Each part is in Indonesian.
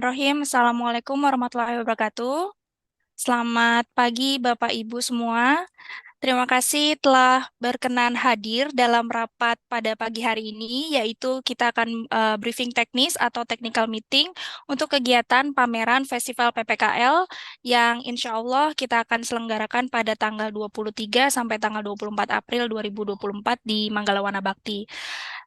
Assalamualaikum warahmatullahi wabarakatuh. Selamat pagi Bapak Ibu semua. Terima kasih telah berkenan hadir dalam rapat pada pagi hari ini, yaitu kita akan briefing teknis atau technical meeting untuk kegiatan pameran Festival PPKL yang insya Allah kita akan selenggarakan pada tanggal 23 sampai tanggal 24 April 2024 di Manggalawana Bakti.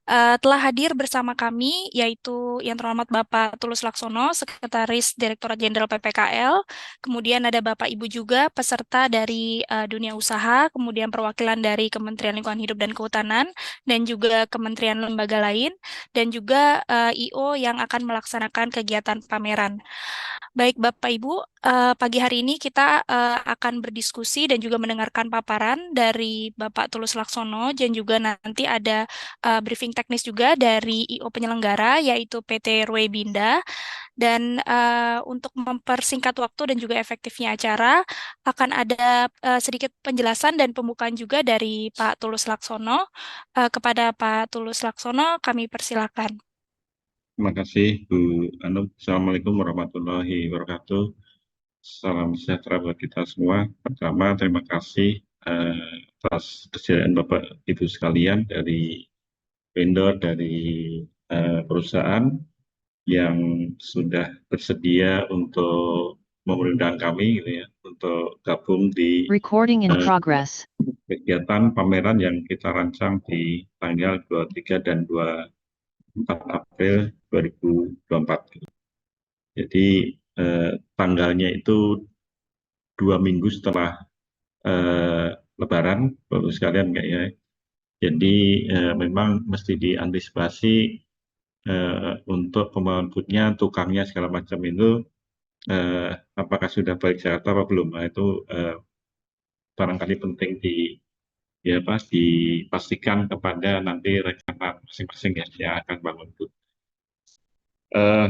Telah hadir bersama kami, yaitu yang terhormat Bapak Tulus Laksono, Sekretaris Direktorat Jenderal PPKL, kemudian ada Bapak Ibu juga peserta dari dunia usaha, kemudian perwakilan dari Kementerian Lingkungan Hidup dan Kehutanan, dan juga kementerian lembaga lain, dan juga IO yang akan melaksanakan kegiatan pameran. Baik Bapak Ibu, pagi hari ini kita akan berdiskusi dan juga mendengarkan paparan dari Bapak Tulus Laksono, dan juga nanti ada briefing teknis juga dari IO penyelenggara, yaitu PT Rue Binda. Dan untuk mempersingkat waktu dan juga efektifnya acara, akan ada sedikit penjelasan dan pembukaan juga dari Pak Tulus Laksono. Kepada Pak Tulus Laksono, kami persilakan. Terima kasih Bu Anu. Assalamualaikum warahmatullahi wabarakatuh. Salam sejahtera buat kita semua. Pertama, terima kasih atas kesediaan Bapak Ibu sekalian dari vendor, dari perusahaan yang sudah bersedia untuk mengundang kami gitu ya, untuk gabung di Recording in eh, progress. kegiatan pameran yang kita rancang di tanggal 23 dan 24 April 2024. Jadi tanggalnya itu 2 minggu setelah eh, Lebaran, Bapak sekalian enggak ya. Jadi memang mesti diantisipasi untuk pembangunan bootnya, tukangnya segala macam itu apakah sudah balik Jakarta apa belum. Nah, itu barangkali penting ya apa, dipastikan kepada nanti rekan masing-masing ya yang akan bangun boot. Eh,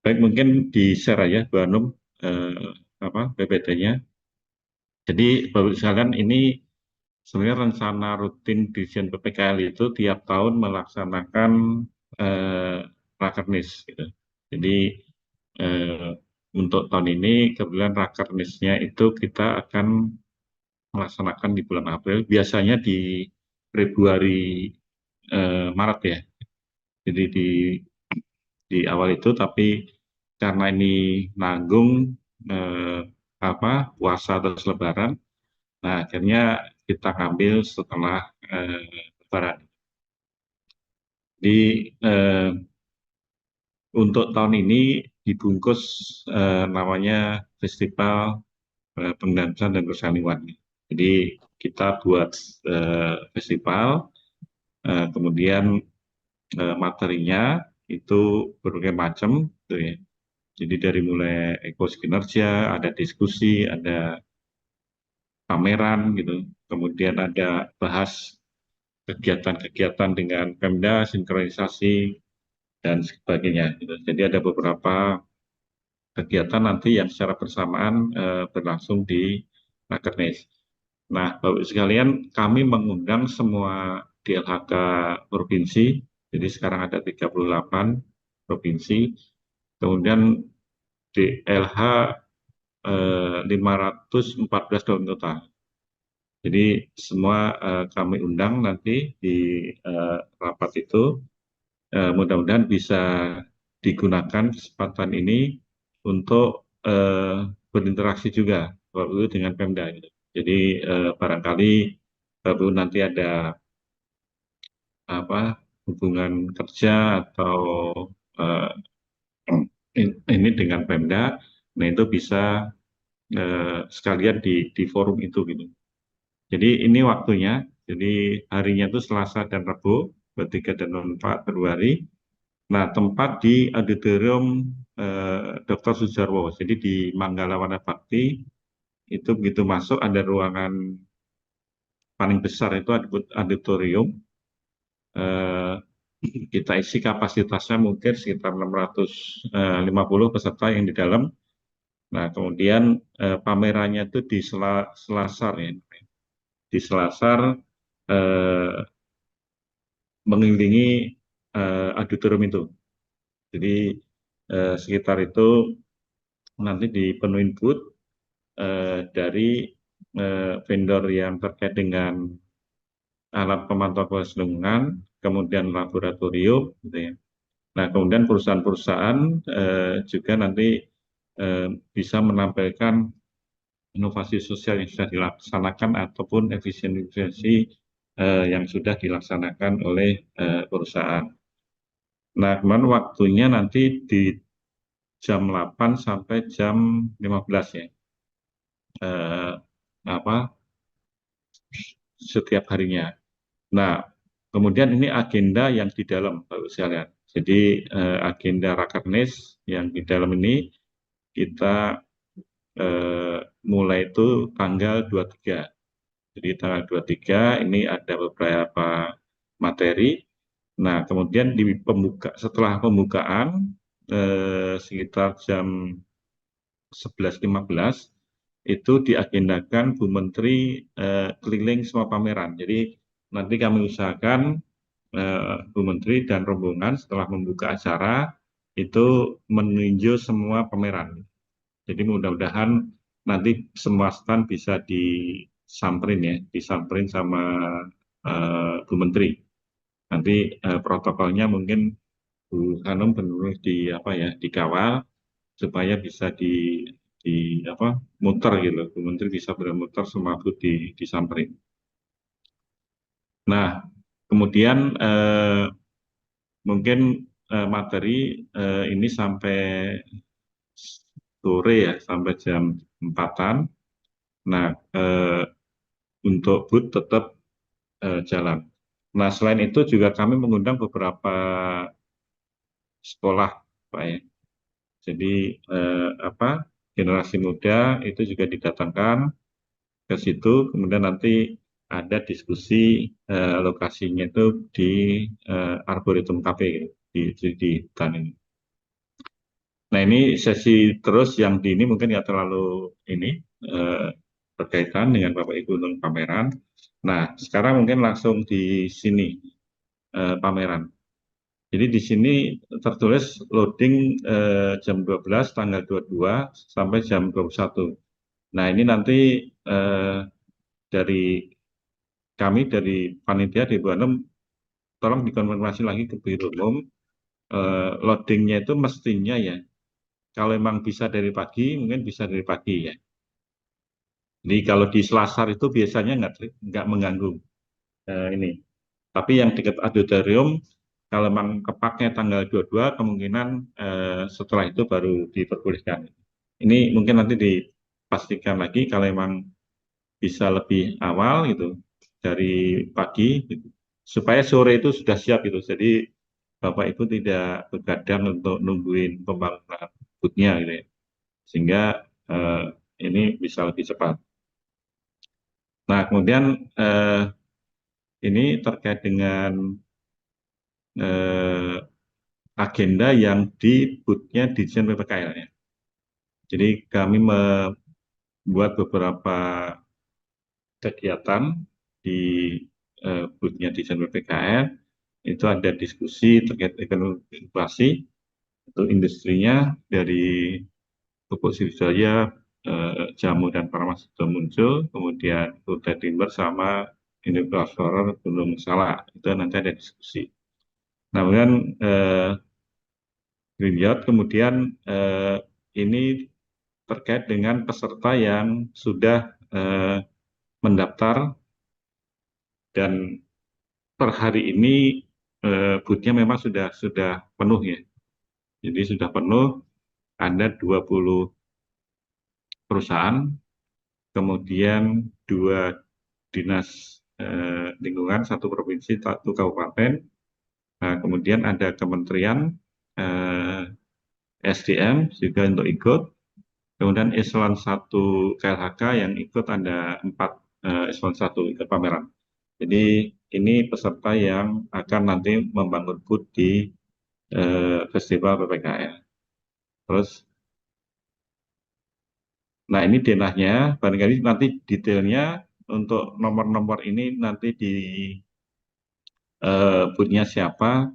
Baik, mungkin di-share aja Bu Anum apa PPT-nya. Jadi Bapak sekalian, ini sebenarnya rencana rutin Dirjen PPKL itu tiap tahun melaksanakan eh, Rakernis gitu. Jadi eh, untuk tahun ini kebetulan Rakernisnya itu kita akan melaksanakan di bulan April, biasanya di Februari Maret ya. Jadi di awal itu, tapi karena ini nanggung eh, apa puasa atau Lebaran. Nah, akhirnya kita ambil setelah Lebaran. Di untuk tahun ini dibungkus namanya Festival Pendansan dan Kersaniwan. Jadi kita buat festival, kemudian materinya itu berbagai macam, gitu ya. Jadi dari mulai ekoskinerja, ada diskusi, ada pameran gitu, kemudian ada bahas kegiatan-kegiatan dengan Pemda, sinkronisasi, dan sebagainya. Gitu. Jadi ada beberapa kegiatan nanti yang secara bersamaan berlangsung di Rakernis. Nah, Bapak Ibu sekalian, kami mengundang semua DLHK provinsi, jadi sekarang ada 38 provinsi, kemudian DLH 514 daun total. Jadi semua kami undang nanti di rapat itu. Mudah-mudahan bisa digunakan kesempatan ini untuk berinteraksi juga Bapak Ibu dengan Pemda. Gitu. Jadi barangkali Bapak Ibu nanti ada apa hubungan kerja atau eh, ini dengan Pemda, nah itu bisa sekalian di forum itu gitu. Jadi ini waktunya, jadi harinya itu Selasa dan Rabu, 23 dan 24 Februari. Nah, tempat di auditorium Dr. Sujarwo. Jadi di Manggala Wana Bakti itu begitu masuk ada ruangan paling besar itu auditorium. Eh, Kita isi kapasitasnya mungkin sekitar 650 peserta yang di dalam. Nah, kemudian pamerannya itu di Selasar ya. Di Selasar eh, mengelilingi auditorium itu. Jadi sekitar itu nanti dipenuhin booth dari vendor yang terkait dengan alat pemantau kualitas lingkungan, kemudian laboratorium, gitu ya. Nah, kemudian perusahaan-perusahaan juga nanti bisa menampilkan inovasi sosial yang sudah dilaksanakan ataupun efisiensi yang sudah dilaksanakan oleh perusahaan. Nah, kemudian waktunya nanti di jam 8 sampai jam 15 ya. Eh, apa setiap harinya. Nah, kemudian ini agenda yang di dalam, Pak saya lihat. Jadi agenda Rakernas yang di dalam ini kita mulai itu tanggal 23. Jadi tanggal 23 ini ada beberapa materi. Nah, kemudian setelah pembukaan sekitar jam 11.15 itu diagendakan Bu Menteri keliling semua pameran. Jadi nanti kami usahakan Bu Menteri dan rombongan setelah membuka acara itu meninjau semua pameran. Jadi mudah-mudahan nanti semua stand bisa disamperin ya, disamperin sama Bu Menteri. Nanti protokolnya mungkin Bu Hanum benar di apa ya, dikawal supaya bisa di apa muter gitu. Bu Menteri bisa bermuter semua booth disamperin. Nah, kemudian mungkin materi ini sampai sore ya, sampai jam 4-an. Nah, untuk booth tetap jalan. Nah, selain itu juga kami mengundang beberapa sekolah, Pak ya. Jadi apa generasi muda itu juga didatangkan ke situ, kemudian nanti ada diskusi lokasinya itu di Arboretum Cafe gitu, di hutan ini. Nah ini sesi terus yang di ini mungkin nggak terlalu ini eh, berkaitan dengan Bapak Ibu untuk pameran. Nah sekarang mungkin langsung di sini pameran. Jadi di sini tertulis loading jam 12 tanggal 22 sampai jam 21. Nah ini nanti eh, dari kami dari panitia di Buanem tolong dikonfirmasi lagi ke Biro Umum loadingnya itu mestinya ya kalau memang bisa dari pagi mungkin bisa dari pagi ya. Jadi kalau di Selasar itu biasanya nggak mengganggu ini. Tapi yang dekat auditorium kalau memang kepaknya tanggal 22 kemungkinan setelah itu baru diperbolehkan. Ini mungkin nanti dipastikan lagi kalau memang bisa lebih awal gitu dari pagi gitu. Supaya sore itu sudah siap gitu. Jadi Bapak Ibu tidak begadang untuk nungguin pembangunan booth-nya gitu ya. Sehingga eh, ini bisa lebih cepat. Nah, kemudian ini terkait dengan eh, agenda yang di booth-nya Dirjen PPKL ya. Jadi kami membuat beberapa kegiatan di booth-nya Dirjen PPKL. Itu ada diskusi terkait ekonomi inovasi, itu industrinya dari pupuk sriwijaya, jamu dan farmasi sudah muncul, kemudian Kutai Timber sama Indikator Gunung Salak, itu nanti ada diskusi. Nah, kemudian dilihat kemudian ini terkait dengan peserta yang sudah mendaftar dan per hari ini booth-nya memang sudah penuh ya. Jadi sudah penuh, ada 20 perusahaan, kemudian 2 dinas lingkungan, 1 provinsi, 1 kabupaten. Nah, kemudian ada Kementerian SDM juga untuk ikut. Kemudian eselon 1 KLHK yang ikut ada 4 eselon 1 ikut pameran. Jadi ini peserta yang akan nanti membangun booth di Festival PPKL. Terus, nah ini denahnya, barangkali nanti detailnya untuk nomor-nomor ini nanti di booth-nya siapa,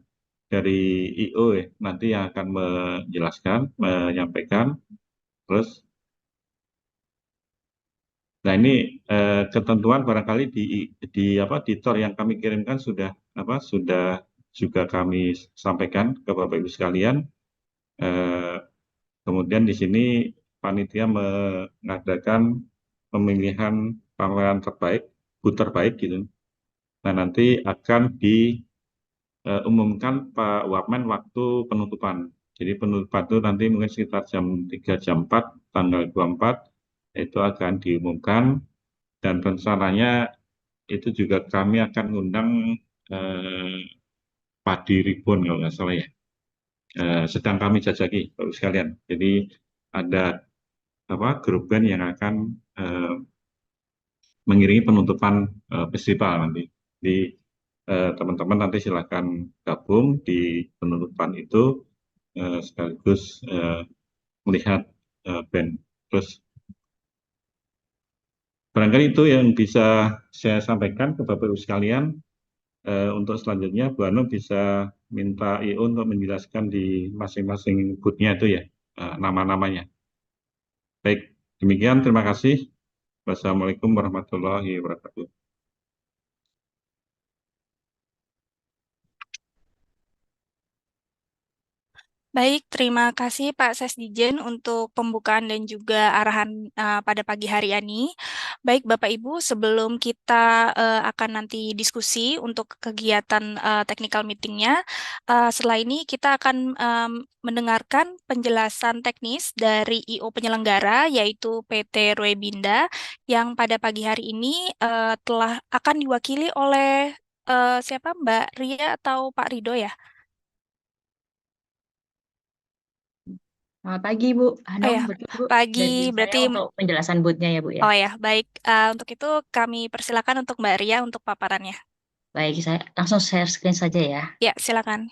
dari IO ya, nanti yang akan menjelaskan, menyampaikan. Terus, nah ini ketentuan barangkali di apa di TOR yang kami kirimkan sudah apa sudah juga kami sampaikan ke Bapak Ibu sekalian. Eh, Kemudian di sini panitia mengadakan pemilihan pameran terbaik, booth terbaik gitu. Nah, nanti akan diumumkan Pak Wapmen waktu penutupan. Jadi penutupan itu nanti mungkin sekitar jam 3 jam 4 tanggal 24 itu akan diumumkan dan rencananya itu juga kami akan ngundang eh, Padi Ribbon kalau nggak salah ya. Sedang kami jajaki, Bapak sekalian. Jadi ada apa grup band yang akan eh, mengiringi penutupan festival nanti. Di teman-teman nanti silakan gabung di penutupan itu sekaligus melihat band. Terus barangkali itu yang bisa saya sampaikan ke Bapak Ibu sekalian. Untuk selanjutnya Bu Anu bisa minta IO untuk menjelaskan di masing-masing booth-nya itu ya nama-namanya. Baik, demikian terima kasih. Wassalamualaikum warahmatullahi wabarakatuh. Baik, terima kasih Pak Sesdijen untuk pembukaan dan juga arahan pada pagi hari ini. Baik Bapak Ibu, sebelum kita akan nanti diskusi untuk kegiatan technical meetingnya, setelah ini kita akan mendengarkan penjelasan teknis dari IO penyelenggara, yaitu PT Roebinda, yang pada pagi hari ini telah akan diwakili oleh siapa Mbak Ria atau Pak Rido ya? Selamat pagi Bu Oh Hanum, ya, betul Bu. pagi Dari saya berarti. untuk penjelasan bootnya ya Bu ya. Oh ya, baik. Untuk itu kami persilakan untuk Mbak Ria untuk paparannya. Baik, saya langsung share screen saja ya. Ya, silakan.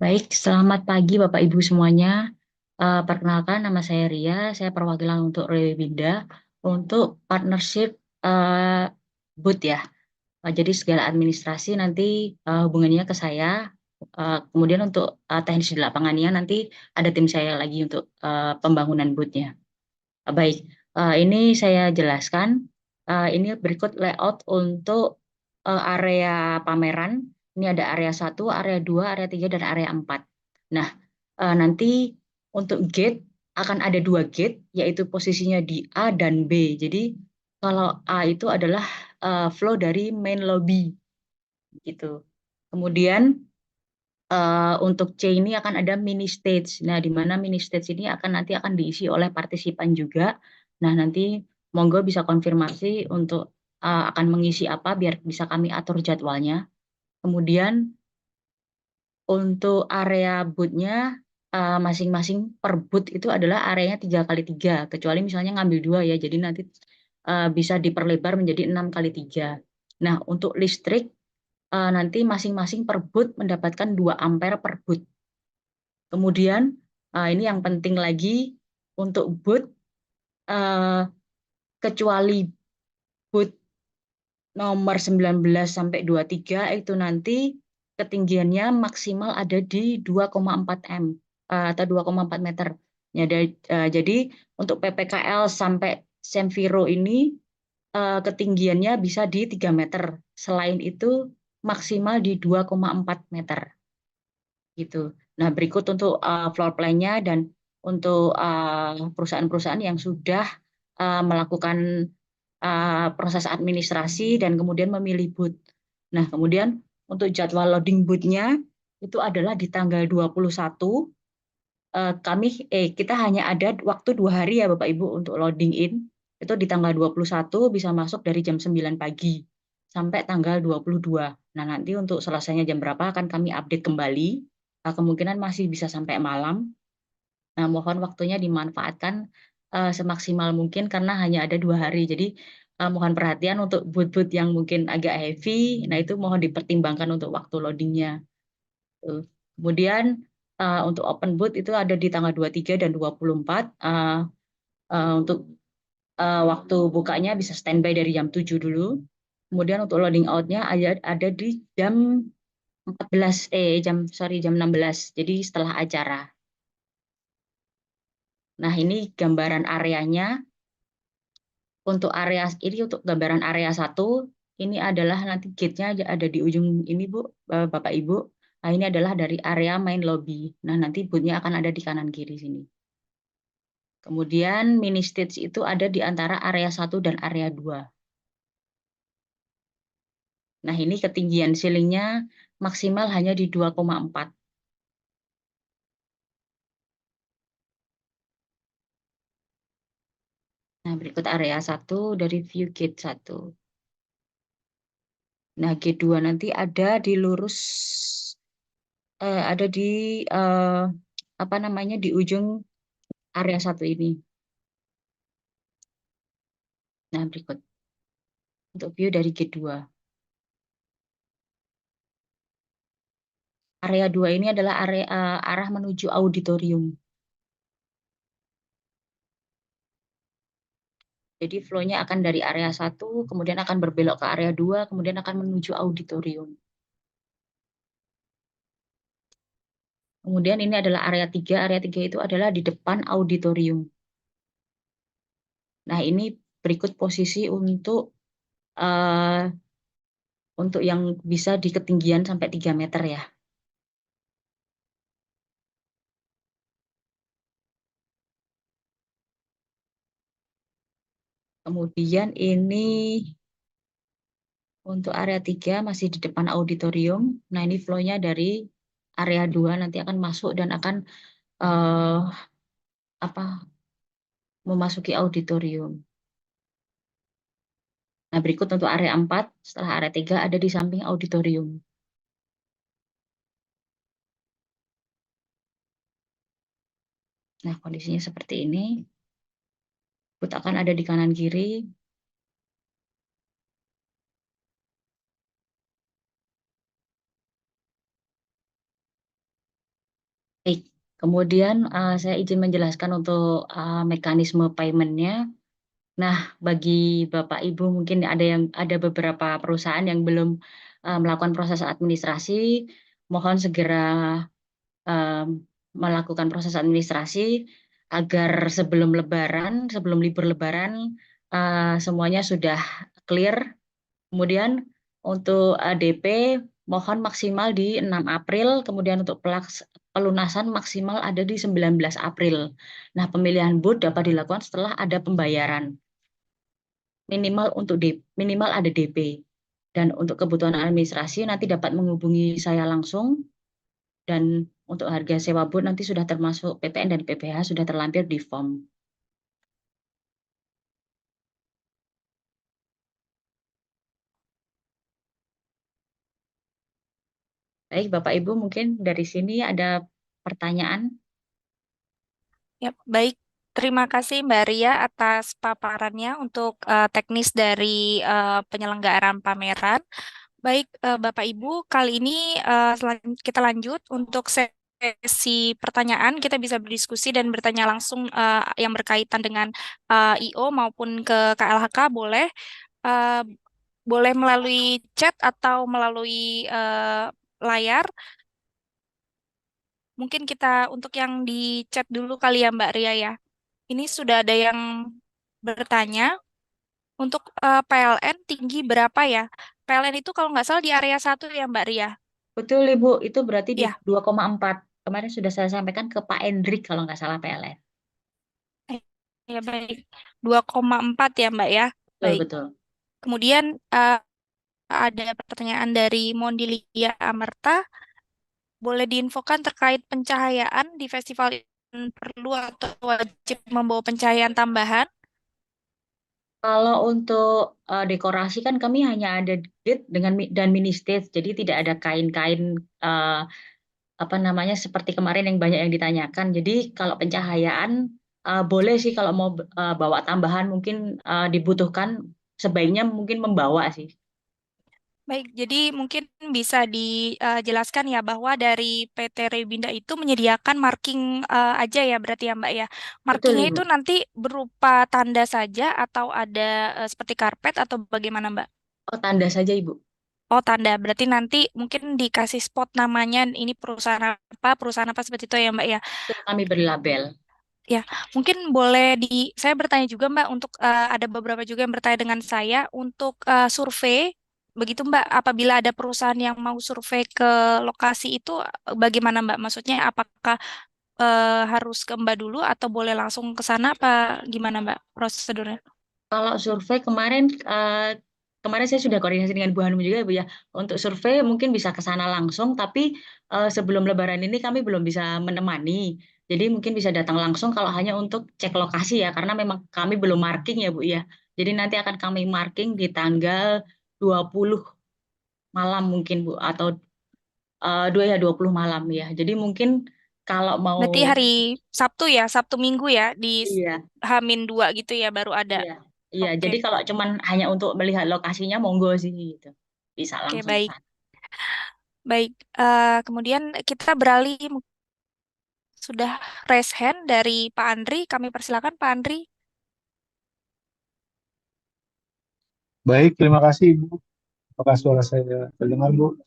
Baik, selamat pagi Bapak Ibu semuanya. Perkenalkan nama saya Ria, saya perwakilan untuk Rewibinda untuk partnership eh, boot ya. Jadi segala administrasi nanti hubungannya ke saya. Kemudian untuk teknis di lapangannya nanti ada tim saya lagi untuk pembangunan bootnya. Baik, ini saya jelaskan. Ini berikut layout untuk area pameran. Ini ada area 1, area 2, area 3, dan area 4. Nah, nanti untuk gate akan ada dua gate, yaitu posisinya di A dan B. Jadi kalau A itu adalah flow dari main lobby, gitu. Kemudian untuk C ini akan ada mini stage. Nah, di mana mini stage ini nanti akan diisi oleh partisipan juga. Nah, nanti monggo bisa konfirmasi untuk akan mengisi apa biar bisa kami atur jadwalnya. Kemudian untuk area booth-nya masing-masing per booth itu adalah areanya 3x3. Kecuali misalnya ngambil dua ya, jadi nanti bisa diperlebar menjadi 6x3. Nah, untuk listrik nanti masing-masing per booth mendapatkan 2 ampere per booth. Kemudian ini yang penting lagi untuk booth eh, kecuali booth nomor 19 sampai 23 itu nanti ketinggiannya maksimal ada di 2,4 m atau 2,4 meter. Ya, jadi untuk PPKL sampai Semviro ini ketinggiannya bisa di 3 meter. Selain itu maksimal di 2,4 meter. Gitu. Nah, berikut untuk floor plan-nya dan untuk perusahaan-perusahaan yang sudah melakukan proses administrasi dan kemudian memilih booth. Nah, kemudian untuk jadwal loading booth-nya itu adalah di tanggal 21. Kita hanya ada waktu 2 hari ya Bapak Ibu untuk loading in. Itu di tanggal 21 bisa masuk dari jam 9 pagi sampai tanggal 22. Nah, nanti untuk selesainya jam berapa akan kami update kembali. Kemungkinan masih bisa sampai malam. Nah, mohon waktunya dimanfaatkan semaksimal mungkin karena hanya ada 2 hari. Jadi mohon perhatian untuk boot-boot yang mungkin agak heavy. Nah, itu mohon dipertimbangkan untuk waktu loadingnya. Tuh. Kemudian untuk open boot itu ada di tanggal 23 dan 24. Untuk waktu bukanya bisa standby dari jam 7 dulu. Kemudian untuk loading outnya ada di jam 14, jam 16. Jadi setelah acara. Nah, ini gambaran areanya. Untuk area ini untuk gambaran area satu, ini adalah nanti gate-nya ada di ujung ini Bu, Bapak Ibu. Nah, ini adalah dari area main lobby. Nah, nanti booth-nya akan ada di kanan kiri sini. Kemudian mini stage itu ada di antara area satu dan area 2. Nah, ini ketinggian ceilingnya maksimal hanya di 2,4. Nah, berikut area satu dari view gate satu. Nah, gate 2 nanti ada di lurus, ada di apa namanya, di ujung area satu ini. Nah, berikut untuk view dari gate 2. Area 2 ini adalah area arah menuju auditorium. Jadi flow-nya akan dari area 1, kemudian akan berbelok ke area 2, kemudian akan menuju auditorium. Kemudian ini adalah area 3. Area 3 itu adalah di depan auditorium. Nah, ini berikut posisi uh, untuk yang bisa di ketinggian sampai 3 meter ya. Kemudian ini untuk area 3 masih di depan auditorium. Nah, ini flow-nya dari area 2 nanti akan masuk dan akan uh, apa memasuki auditorium. Nah, berikut untuk area 4, setelah area 3 ada di samping auditorium. Nah, kondisinya seperti ini. Booth akan ada di kanan kiri. Baik. Kemudian saya izin menjelaskan untuk mekanisme payment-nya. Nah, bagi Bapak Ibu mungkin ada beberapa perusahaan yang belum melakukan proses administrasi, mohon segera um, melakukan proses administrasi agar sebelum libur Lebaran, semuanya sudah clear. Kemudian untuk DP mohon maksimal di 6 April, kemudian untuk pelunasan maksimal ada di 19 April. Nah, pemilihan booth dapat dilakukan setelah ada pembayaran. Minimal ada DP. Dan untuk kebutuhan administrasi nanti dapat menghubungi saya langsung, dan untuk harga sewa booth nanti sudah termasuk PPN dan PPh sudah terlampir di form. Baik, Bapak Ibu, mungkin dari sini ada pertanyaan. Ya, baik. Terima kasih Mbak Ria atas paparannya untuk teknis dari penyelenggaraan pameran. Baik, Bapak Ibu, kali ini kita lanjut untuk sesi pertanyaan. Kita bisa berdiskusi dan bertanya langsung yang berkaitan dengan IO maupun ke KLHK boleh. Eh, Boleh melalui chat atau melalui layar. Mungkin kita untuk yang di chat dulu kali ya Mbak Ria ya. Ini sudah ada yang bertanya untuk PLN tinggi berapa ya? PLN itu kalau nggak salah di area satu ya Mbak Ria. Betul, Ibu, itu berarti di Ya, 2,4. Kemarin sudah saya sampaikan ke Pak Endrik kalau nggak salah PLN. eh, ya baik. 2,4 ya Mbak ya. Betul, Baik. betul. Kemudian ada pertanyaan dari Mondilia Amerta. Boleh diinfokan terkait pencahayaan di festival ini perlu atau wajib membawa pencahayaan tambahan? Kalau untuk dekorasi kan kami hanya ada gate dan mini stage, jadi tidak ada kain-kain apa namanya seperti kemarin yang banyak yang ditanyakan. Jadi kalau pencahayaan boleh sih kalau mau bawa tambahan mungkin dibutuhkan sebaiknya mungkin membawa sih. Baik, jadi mungkin bisa dijelaskan ya bahwa dari PT Rebinda itu menyediakan marking aja ya berarti ya Mbak ya. Betul, Markingnya itu Ibu. nanti berupa tanda saja atau ada seperti karpet atau bagaimana Mbak? Oh, tanda saja, Ibu. Oh, tanda. Berarti nanti mungkin dikasih spot namanya ini perusahaan apa seperti itu ya Mbak ya. Betul, kami beri label. Ya, mungkin boleh saya bertanya juga Mbak untuk ada beberapa juga yang bertanya dengan saya untuk survei. Begitu Mbak, apabila ada perusahaan yang mau survei ke lokasi itu, bagaimana Mbak? Maksudnya apakah harus ke Mbak dulu atau boleh langsung ke sana apa gimana Mbak prosedurnya? Kalau survei kemarin, kemarin saya sudah koordinasi dengan Bu Hanum juga ya Bu ya. Untuk survei mungkin bisa ke sana langsung, tapi sebelum Lebaran ini kami belum bisa menemani. Jadi mungkin bisa datang langsung kalau hanya untuk cek lokasi ya, karena memang kami belum marking ya Bu ya. Jadi nanti akan kami marking di tanggal 20 malam mungkin Bu, atau 20 malam ya. Jadi mungkin kalau mau, Berarti hari Sabtu ya, Sabtu Minggu ya di iya, H-2 gitu ya baru ada. iya, iya. Oke, Jadi kalau cuman hanya untuk melihat lokasinya, monggo sih gitu. Bisa oke langsung ke baik. sana. Baik, kemudian kita beralih sudah raise hand dari Pak Andri. Kami persilakan Pak Andri. Baik, terima kasih Ibu. Apakah suara saya terdengar, Bu?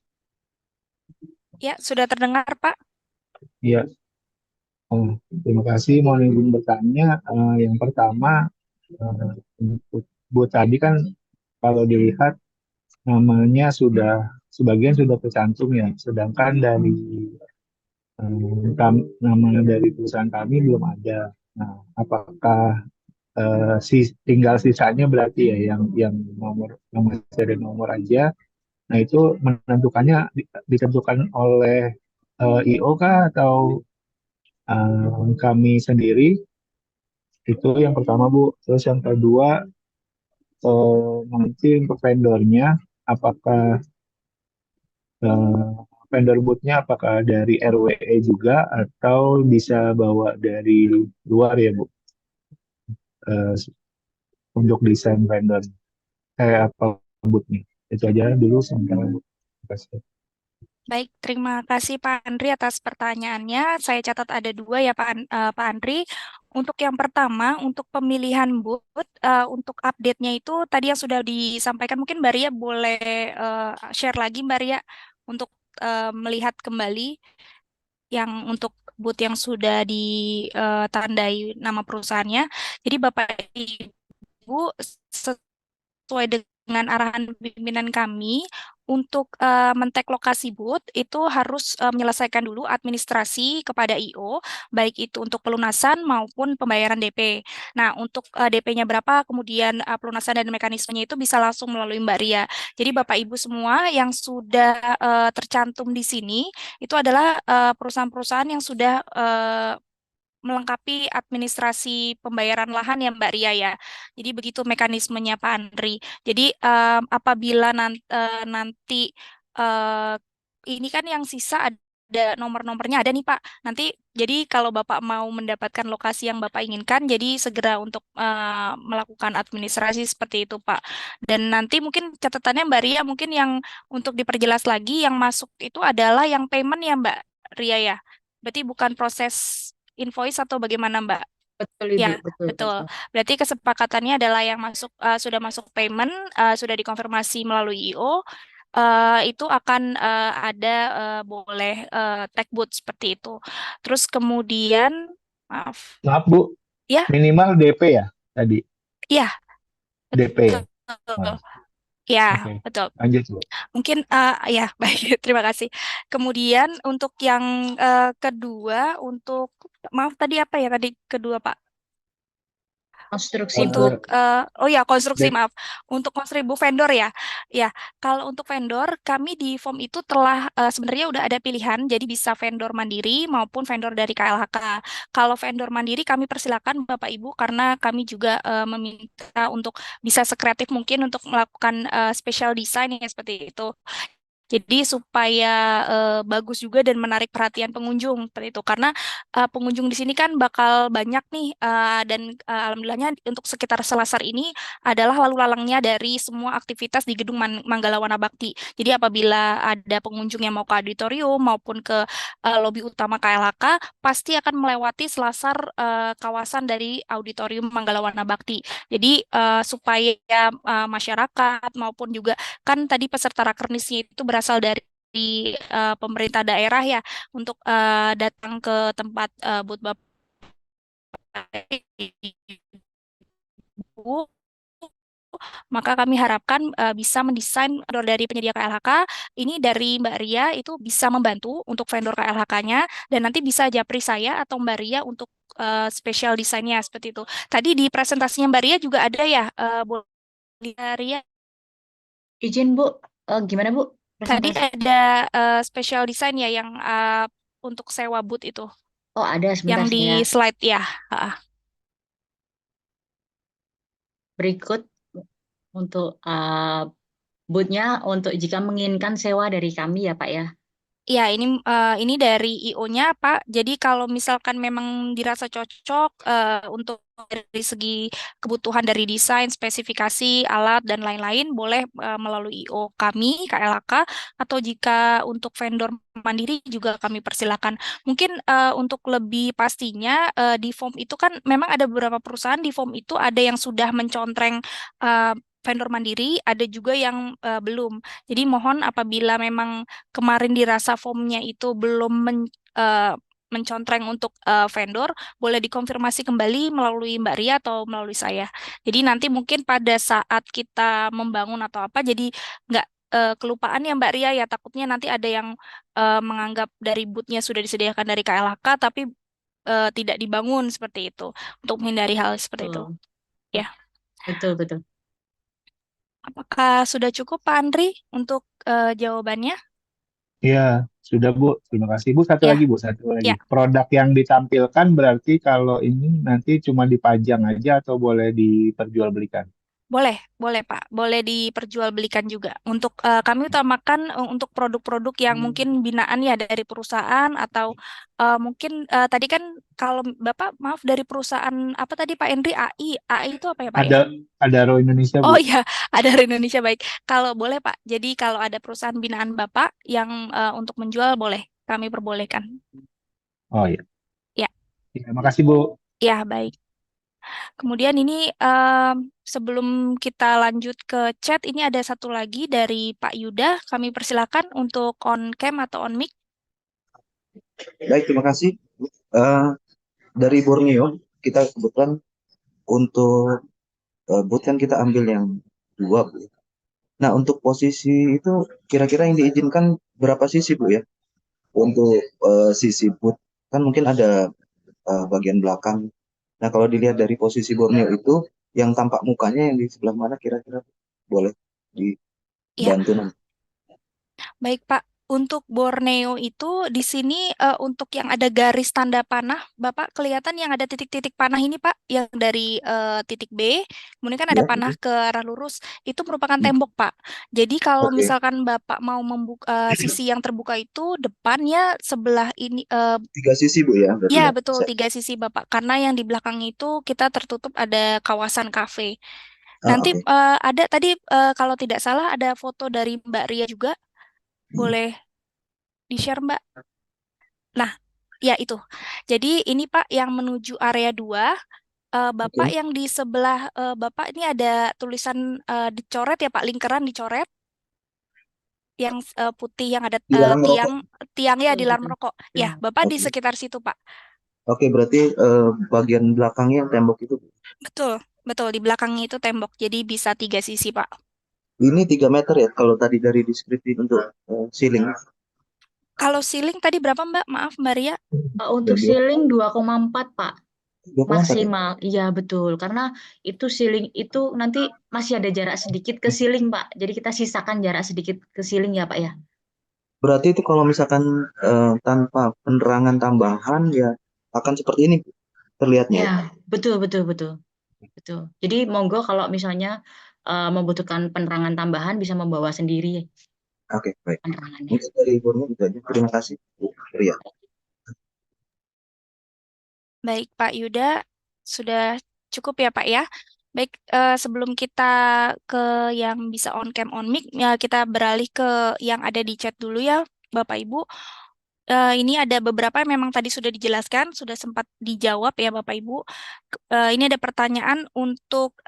Ya, sudah terdengar Pak. Iya. Oh, terima kasih. Mau izin bertanya. Yang pertama, untuk Bu tadi kan kalau dilihat namanya sudah sebagian sudah tercantum ya, sedangkan dari nama dari perusahaan kami belum ada. Nah, apakah tinggal sisanya berarti ya yang nomor seri nomor aja. Nah, itu menentukannya ditentukan oleh IO kah atau kami sendiri? Itu yang pertama, Bu. Terus yang kedua, nanti untuk vendornya, apakah eh, vendor bootnya apakah dari RWE juga atau bisa bawa dari luar ya, Bu? Eh, untuk desain vendor. Apa bootnya? Itu aja dulu sementara, Bu. Terima kasih. Baik, terima kasih Pak Andri atas pertanyaannya. Saya catat ada dua ya Pak Andri. Untuk yang pertama, untuk pemilihan booth, untuk update-nya itu tadi yang sudah disampaikan, mungkin Mbak Ria boleh share lagi Mbak Ria untuk melihat kembali yang untuk booth yang sudah ditandai nama perusahaannya. Jadi Bapak Ibu sesuai dengan arahan pimpinan kami untuk men-tag lokasi booth itu harus menyelesaikan dulu administrasi kepada IO, baik itu untuk pelunasan maupun pembayaran DP. Nah, untuk DP-nya berapa, kemudian pelunasan dan mekanismenya itu bisa langsung melalui Mbak Ria. Jadi Bapak Ibu semua yang sudah tercantum di sini itu adalah perusahaan-perusahaan yang sudah melengkapi administrasi pembayaran lahan ya Mbak Ria ya. Jadi begitu mekanismenya Pak Andri. Jadi apabila nanti eh, ini kan yang sisa ada nomor-nomornya ada nih Pak. Nanti jadi kalau Bapak mau mendapatkan lokasi yang Bapak inginkan, jadi segera untuk melakukan administrasi seperti itu Pak. Dan nanti mungkin catatannya Mbak Ria mungkin yang untuk diperjelas lagi yang masuk itu adalah yang payment ya Mbak Ria ya. Berarti bukan proses invoice atau bagaimana Mbak? Betul Ibu, Ya, betul, betul. betul. Berarti kesepakatannya adalah yang sudah masuk payment, sudah dikonfirmasi melalui IO, itu akan ada boleh tag boot seperti itu. Terus kemudian, maaf, Maaf, Bu. ya, Minimal DP ya tadi? ya, DP betul. ya? Nah, Ya, oke. betul. Lanjut, Bu. Mungkin ya baik, terima kasih. Kemudian untuk yang kedua, untuk maaf tadi apa ya tadi kedua Pak? Konstruksi Untuk Bu. Eh, oh ya konstruksi de- maaf untuk konstribu vendor ya ya kalau untuk vendor kami di form itu telah sebenarnya udah ada pilihan jadi bisa vendor mandiri maupun vendor dari KLHK. Kalau vendor mandiri kami persilakan Bapak Ibu karena kami juga meminta untuk bisa sekreatif mungkin untuk melakukan special design yang seperti itu. Jadi supaya bagus juga dan menarik perhatian pengunjung seperti itu. Karena pengunjung di sini kan bakal banyak nih dan alhamdulillahnya untuk sekitar Selasar ini adalah lalu lalangnya dari semua aktivitas di Gedung Manggala Wana Bakti. Jadi apabila ada pengunjung yang mau ke auditorium maupun ke lobi utama KLHK pasti akan melewati Selasar kawasan dari auditorium Manggala Wana Bakti. Jadi supaya masyarakat maupun juga kan tadi peserta rakernisnya itu berasal dari pemerintah daerah ya untuk datang ke tempat booth Bapak Ibu, maka kami harapkan bisa mendesain vendor dari penyedia KLHK ini dari Mbak Ria itu bisa membantu untuk vendor KLHK-nya dan nanti bisa japri saya atau Mbak Ria untuk spesial desainnya seperti itu. Tadi di presentasinya Mbak Ria juga ada ya, boleh Mbak Ria. Izin Bu, gimana Bu Tadi presentasi? ada special design ya yang untuk sewa booth itu, Oh ada, yang sebentar di saya slide ya. Ah. berikut untuk bootnya untuk jika menginginkan sewa dari kami ya Pak ya. Ya, ini dari IO-nya, Pak. Jadi kalau misalkan memang dirasa cocok untuk dari segi kebutuhan dari desain, spesifikasi, alat dan lain-lain, boleh melalui IO kami, KLAK, atau jika untuk vendor mandiri juga kami persilakan. Mungkin untuk lebih pastinya di form itu kan memang ada beberapa perusahaan di form itu ada yang sudah mencontreng vendor mandiri, ada juga yang belum. Jadi mohon apabila memang kemarin dirasa formnya itu belum mencontreng untuk vendor, boleh dikonfirmasi kembali melalui Mbak Ria atau melalui saya. Jadi nanti mungkin pada saat kita membangun atau apa, jadi nggak kelupaan ya Mbak Ria ya takutnya nanti ada yang menganggap dari bootnya sudah disediakan dari KLHK tapi tidak dibangun seperti itu untuk menghindari hal seperti itu. Betul, Ya, betul, betul. apakah sudah cukup Pak Andri untuk jawabannya? Iya, sudah Bu. Terima kasih Bu. Satu lagi Ya, Bu, satu lagi. ya. Produk yang ditampilkan berarti kalau ini nanti cuma dipajang aja atau boleh diperjualbelikan? Boleh Pak, boleh diperjualbelikan juga. Untuk kami utamakan untuk produk-produk yang mungkin binaan ya dari perusahaan atau mungkin tadi kan kalau Bapak maaf dari perusahaan apa tadi Pak Henry AI, AI itu apa ya Pak ya? Ada Roh Indonesia Oh Bu. iya, ada dari Indonesia baik. Kalau boleh Pak, jadi kalau ada perusahaan binaan Bapak yang untuk menjual boleh, kami perbolehkan. Oh iya. Ya, Ya, makasih Bu. ya baik. Kemudian ini sebelum kita lanjut ke chat, ini ada satu lagi dari Pak Yuda. Kami persilakan untuk on cam atau on mic. Baik, terima kasih. Eh, dari Borneo, kita kebetulan untuk booth kan kita ambil yang dua, Bu. Nah, untuk posisi itu kira-kira yang diizinkan berapa sisi, Bu ya? Untuk sisi booth, kan mungkin ada bagian belakang. Nah, kalau dilihat dari posisi Borneo itu, yang tampak mukanya yang di sebelah mana kira-kira boleh Ya, dibantu nanti? baik Pak. Untuk Borneo itu di sini untuk yang ada garis tanda panah, Bapak kelihatan yang ada titik-titik panah ini Pak, yang dari titik B, kemudian kan ada Ya, panah ke arah lurus, itu merupakan hmm, tembok Pak. Jadi kalau oke. misalkan Bapak mau membuka sisi yang terbuka itu depannya sebelah ini Tiga sisi, Bu ya, berarti ya, ya. betul, tiga sisi Bapak. Karena yang di belakang itu kita tertutup ada kawasan kafe. Nanti Oke. ada tadi kalau tidak salah ada foto dari Mbak Ria juga. Hmm, Boleh di-share Mbak. Nah, ya itu. Jadi ini Pak yang menuju area 2. Bapak oke. yang di sebelah Bapak ini ada tulisan dicoret ya Pak, lingkaran dicoret. Yang putih yang ada Dilarang merokok. tiangnya Betul, di dalam betul. rokok. Ya, Ya. Bapak di Oke. sekitar situ Pak. Oke, berarti bagian belakangnya yang tembok itu. Betul, betul. Di belakangnya itu tembok. Jadi bisa tiga sisi Pak. Ini 3 meter ya, kalau tadi dari deskripsi untuk ceiling. Kalau ceiling tadi berapa Mbak? Maaf Mbak Ria. Untuk ceiling 2,4 Pak. 2,4 ya? Maksimal, iya betul. Karena itu ceiling itu nanti masih ada jarak sedikit ke ceiling, Pak. Jadi kita sisakan jarak sedikit ke ceiling ya, Pak ya. Berarti itu kalau misalkan tanpa penerangan tambahan ya akan seperti ini terlihatnya Ya, ya. betul, betul, betul, betul. Jadi monggo kalau misalnya membutuhkan penerangan tambahan bisa membawa sendiri. Oke, baik. penerangannya. Mungkin dari Borneo itu aja. Terima kasih, Bu Ria. Baik, Pak Yuda, sudah cukup ya, Pak ya. Baik, sebelum kita ke yang bisa on cam on mic, ya kita beralih ke yang ada di chat dulu ya, Bapak Ibu. Ini ada beberapa yang memang tadi sudah dijelaskan, sudah sempat dijawab ya, Bapak Ibu. Ini ada pertanyaan untuk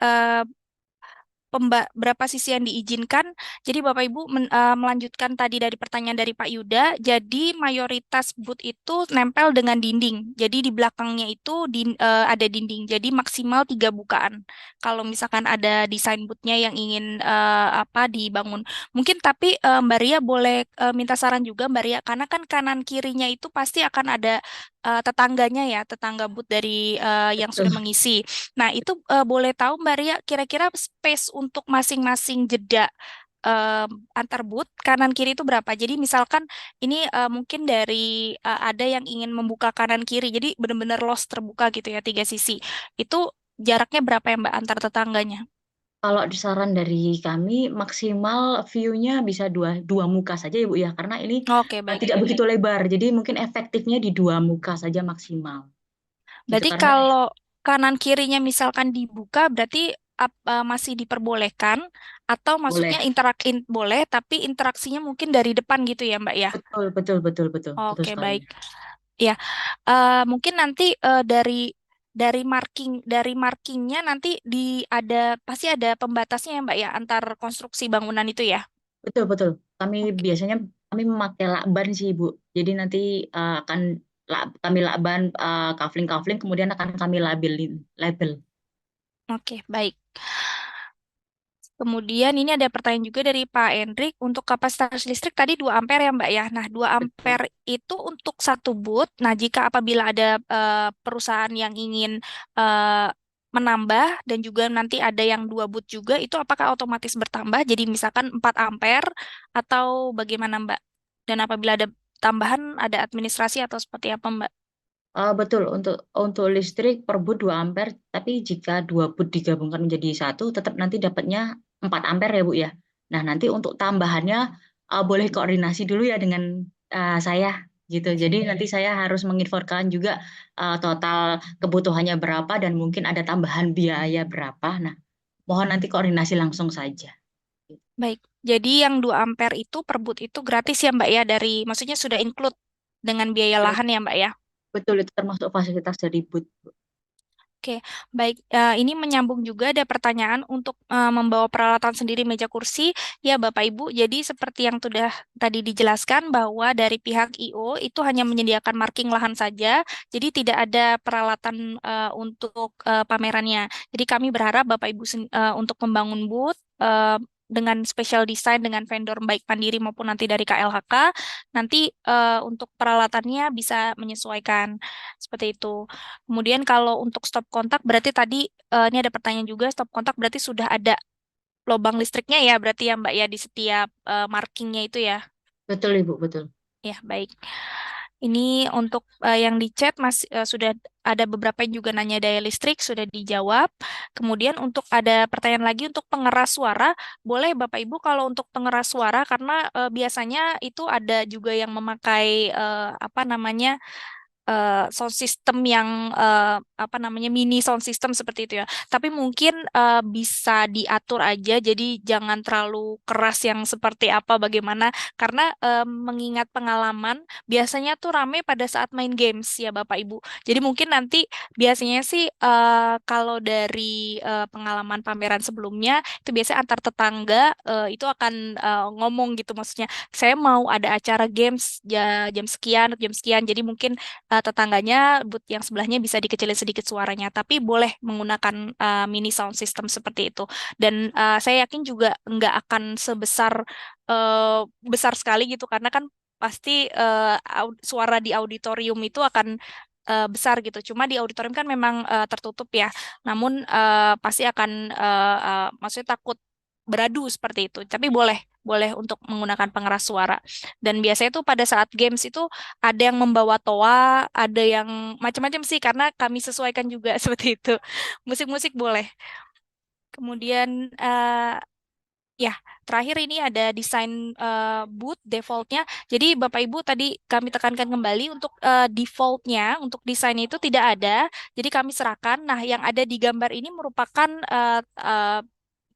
berapa sisi yang diizinkan. Jadi Bapak Ibu melanjutkan tadi dari pertanyaan dari Pak Yuda. Jadi mayoritas booth itu nempel dengan dinding. Jadi di belakangnya itu ada dinding. Jadi maksimal 3 bukaan. Kalau misalkan ada desain boothnya yang ingin apa dibangun. Mungkin tapi Mbak Ria boleh minta saran juga Mbak Ria. Karena kan kanan kirinya itu pasti akan ada tetangganya ya, tetangga booth dari yang sudah Betul. mengisi. Nah, itu boleh tahu Mbak Ria kira-kira space untuk masing-masing jeda eh, antar booth kanan kiri itu berapa? Jadi misalkan ini mungkin dari ada yang ingin membuka kanan kiri, jadi benar-benar los terbuka gitu ya 3 sisi. Itu jaraknya berapa ya Mbak antar tetangganya? Kalau saran dari kami maksimal view-nya bisa dua muka saja ya Bu ya, karena ini Oke, baik. tidak begitu lebar, jadi mungkin efektifnya di 2 muka saja maksimal. Gitu Berarti karena kalau kanan kirinya misalkan dibuka, berarti masih diperbolehkan atau maksudnya boleh. boleh, tapi interaksinya mungkin dari depan gitu ya Mbak ya? Betul, betul, betul, betul, betul Oke, sekali. baik. Ya, mungkin nanti dari markingnya nanti ada pasti ada pembatasnya ya Mbak ya antar konstruksi bangunan itu ya. Betul, betul. Oke, Biasanya kami memakai lakban sih, Bu. Jadi nanti akan kami lakban kafling-kafling, kemudian akan kami label. oke, baik. Kemudian ini ada pertanyaan juga dari Pak Endrik untuk kapasitas listrik tadi 2 ampere ya Mbak ya. Nah, 2 Betul. ampere itu untuk satu booth. Nah, jika apabila ada perusahaan yang ingin eh, menambah dan juga nanti ada yang 2 booth juga, itu apakah otomatis bertambah? Jadi misalkan 4 ampere atau bagaimana Mbak? Dan apabila ada tambahan, ada administrasi atau seperti apa Mbak? Betul, untuk listrik per boot 2 ampere, tapi jika 2 boot digabungkan menjadi satu, tetap nanti dapatnya 4 ampere ya Bu ya. Nah, nanti untuk tambahannya boleh koordinasi dulu ya dengan saya gitu. Jadi nanti saya harus menginfokan juga total kebutuhannya berapa dan mungkin ada tambahan biaya berapa. Nah, mohon nanti koordinasi langsung saja. Baik, jadi yang 2 ampere itu per booth itu gratis ya Mbak ya maksudnya sudah include dengan biaya Betul, lahan ya Mbak ya? betul, itu termasuk fasilitas dari boot. Oke, baik. Ini menyambung juga ada pertanyaan untuk membawa peralatan sendiri meja kursi. Ya, Bapak Ibu. Jadi seperti yang sudah tadi dijelaskan bahwa dari pihak IO itu hanya menyediakan marking lahan saja. Jadi tidak ada peralatan untuk pamerannya. Jadi kami berharap Bapak Ibu untuk membangun booth dengan special design dengan vendor baik Mandiri maupun nanti dari KLHK. Nanti untuk peralatannya bisa menyesuaikan seperti itu. Kemudian kalau untuk stop kontak berarti tadi ini ada pertanyaan juga stop kontak berarti sudah ada lubang listriknya ya berarti ya Mbak ya di setiap markingnya itu ya. Betul, Ibu, betul. Ya, baik. Ini untuk yang di chat masih sudah ada beberapa yang juga nanya daya listrik sudah dijawab. Kemudian untuk ada pertanyaan lagi untuk pengeras suara, boleh Bapak Ibu kalau untuk pengeras suara karena biasanya itu ada juga yang memakai apa namanya sound system yang apa namanya mini sound system seperti itu ya. Tapi mungkin bisa diatur aja, jadi jangan terlalu keras yang seperti apa bagaimana. Karena mengingat pengalaman, biasanya tuh rame pada saat main games ya Bapak Ibu. Jadi mungkin nanti biasanya sih kalau dari pengalaman pameran sebelumnya itu biasanya antar tetangga itu akan ngomong gitu maksudnya. Saya mau ada acara games jam sekian. Jadi mungkin tetangganya booth yang sebelahnya bisa dikecilin sedikit suaranya, tapi boleh menggunakan mini sound system seperti itu. Dan saya yakin juga nggak akan sebesar besar sekali gitu, karena kan pasti suara di auditorium itu akan besar gitu. Cuma di auditorium kan memang tertutup ya. Namun pasti akan maksudnya takut beradu seperti itu. Tapi boleh untuk menggunakan pengeras suara. Dan biasanya tuh pada saat games itu ada yang membawa toa, ada yang macam-macam sih karena kami sesuaikan juga seperti itu. Musik-musik boleh. Kemudian Ya, terakhir ini ada desain boot defaultnya. Jadi Bapak Ibu tadi kami tekankan kembali untuk defaultnya, untuk desain itu tidak ada. Jadi kami serahkan. Nah, yang ada di gambar ini merupakan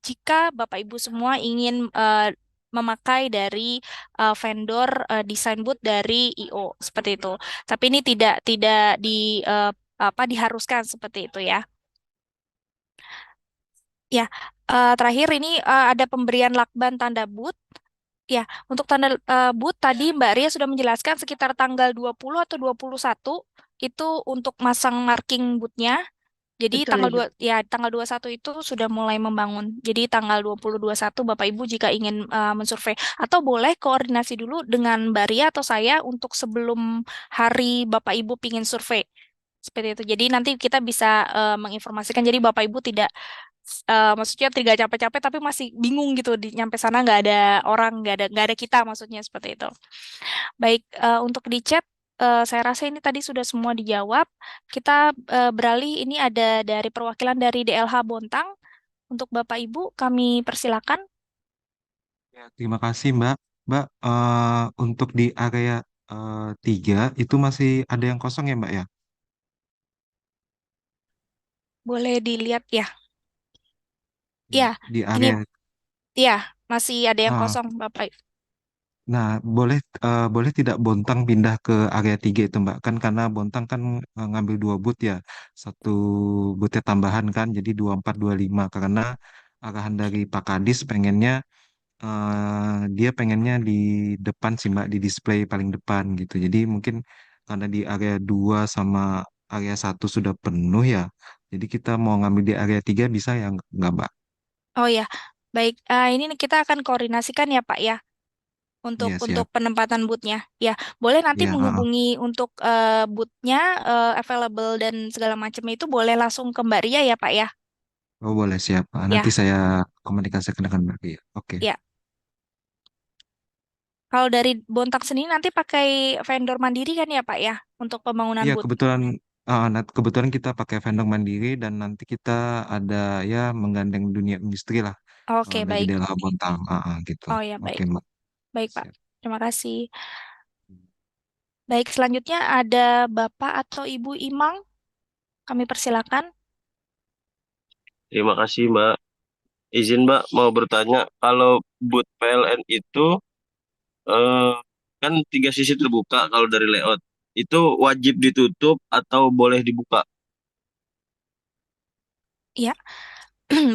jika Bapak Ibu semua ingin memakai dari vendor desain boot dari IO seperti itu. Tapi ini tidak tidak diharuskan seperti itu ya. Ya, terakhir ini ada pemberian lakban tanda boot. Ya, untuk tanda boot tadi Mbak Ria sudah menjelaskan sekitar tanggal 20 atau 21 itu untuk masang marking bootnya. Jadi Betul tanggal Ibu. 2 ya tanggal 21 itu sudah mulai membangun. Jadi tanggal 20 21 Bapak Ibu jika ingin mensurvei atau boleh koordinasi dulu dengan Mbak Ria atau saya untuk sebelum hari Bapak Ibu pingin survei. Seperti itu. Jadi nanti kita bisa menginformasikan. Jadi Bapak Ibu tidak maksudnya tidak capek-capek tapi masih bingung gitu di nyampe sana nggak ada orang nggak ada kita maksudnya seperti itu. Baik untuk di chat saya rasa ini tadi sudah semua dijawab. Kita beralih ini ada dari perwakilan dari DLH Bontang untuk Bapak Ibu kami persilakan. Ya, terima kasih Mbak. Mbak, untuk di area 3 itu masih ada yang kosong ya Mbak ya? Boleh dilihat ya. Ya, Ya, di ini area. ya masih ada yang ah, kosong Bapak. nah, boleh tidak Bontang pindah ke area 3 itu Mbak? Kan karena Bontang kan ngambil 2 boot ya. Satu bootnya tambahan kan, jadi 24 25. Karena arahan dari Pak Kadis pengennya dia pengennya di depan sih Mbak, di display paling depan gitu. Jadi mungkin karena di area 2 sama area 1 sudah penuh ya. Jadi kita mau ngambil di area 3 bisa ya nggak Mbak? Oh ya, baik. Ini kita akan koordinasikan ya Pak ya untuk Iya untuk siap. penempatan bootnya. Ya, boleh nanti Iya, menghubungi untuk bootnya available dan segala macamnya itu boleh langsung ke Mbak Ria ya Pak ya. Oh boleh siap. Nanti Ya, saya komunikasikan dengan Mbak Ria. Oke. ya. Kalau dari Bontang sendiri nanti pakai vendor mandiri kan ya Pak ya untuk pembangunan Iya boot. kebetulan kita pakai vendor mandiri dan nanti kita ada ya menggandeng dunia industri lah Oke, dari baik. Dela Bontang gitu. Oh ya, Oke baik. Mbak. Baik Pak. Siap. Terima kasih. Baik, selanjutnya ada Bapak atau Ibu Imang. Kami persilakan. Terima kasih Mbak. Izin Mbak mau bertanya, kalau boot PLN itu eh, kan 3 sisi terbuka kalau dari layout. Itu wajib ditutup atau boleh dibuka? Ya.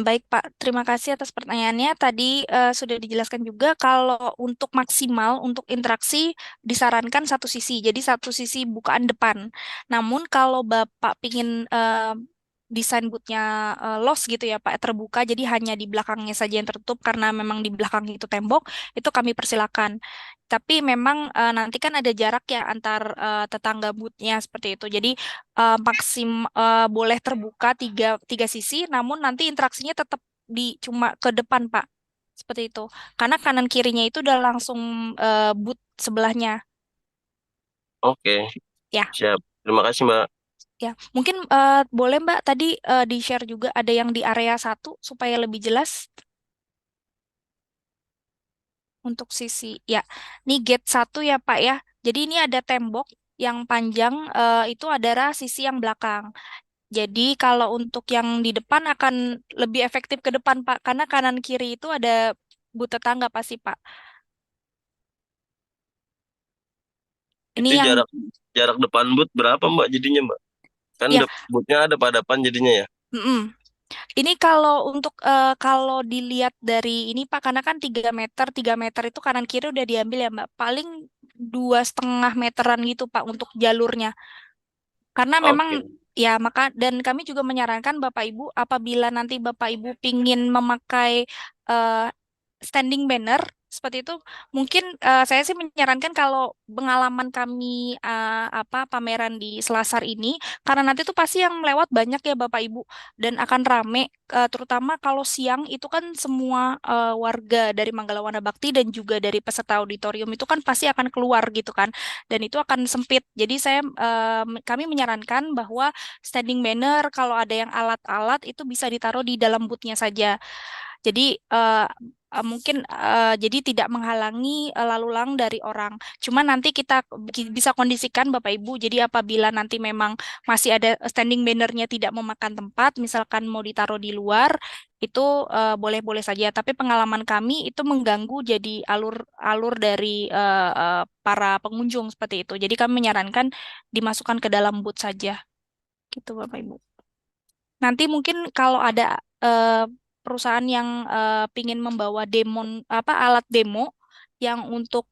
Baik Pak, terima kasih atas pertanyaannya. Tadi sudah dijelaskan juga kalau untuk maksimal untuk interaksi disarankan satu sisi, jadi satu sisi bukaan depan. Namun kalau Bapak pingin desain bootnya los gitu ya Pak, terbuka, jadi hanya di belakangnya saja yang tertutup karena memang di belakang itu tembok, itu kami persilakan. Tapi memang nanti kan ada jarak ya antar tetangga bootnya seperti itu. Jadi boleh terbuka tiga tiga sisi, namun nanti interaksinya tetap di cuma ke depan Pak, seperti itu. Karena kanan kirinya itu udah langsung boot sebelahnya. Oke, Ya, siap. Terima kasih Mbak. ya. Mungkin boleh Mbak tadi di-share juga ada yang di area satu supaya lebih jelas untuk sisi. Ya, ini gate satu ya Pak ya. Jadi ini ada tembok yang panjang itu adalah sisi yang belakang. Jadi kalau untuk yang di depan akan lebih efektif ke depan, Pak, karena kanan kiri itu ada but tetangga pasti, Pak. Ini Itu yang jarak jarak depan boot berapa Mbak jadinya Mbak? Kan ya, bootnya ada padapan jadinya ya. mm-mm. Ini kalau untuk kalau dilihat dari ini Pak, karena kan 3 meter itu kanan kiri udah diambil ya, Mbak. Paling 2,5 meteran gitu, Pak, untuk jalurnya. Karena memang Oke. ya maka dan kami juga menyarankan Bapak Ibu apabila nanti Bapak Ibu pingin memakai eh, standing banner seperti itu, mungkin saya sih menyarankan kalau pengalaman kami pameran di Selasar ini, karena nanti tuh pasti yang lewat banyak ya Bapak Ibu dan akan rame, terutama kalau siang itu kan semua warga dari Manggalawana Bakti dan juga dari peserta auditorium itu kan pasti akan keluar gitu kan, dan itu akan sempit. Jadi kami menyarankan bahwa standing banner kalau ada yang alat-alat itu bisa ditaruh di dalam boothnya saja. Jadi mungkin jadi tidak menghalangi lalu lalang dari orang. Cuma nanti kita bisa kondisikan Bapak Ibu. Jadi apabila nanti memang masih ada standing bannernya tidak memakan tempat, misalkan mau ditaruh di luar, itu boleh-boleh saja. Tapi pengalaman kami itu mengganggu jadi alur dari para pengunjung seperti itu. Jadi kami menyarankan dimasukkan ke dalam booth saja, gitu Bapak Ibu. Nanti mungkin kalau ada perusahaan yang pingin membawa alat demo yang untuk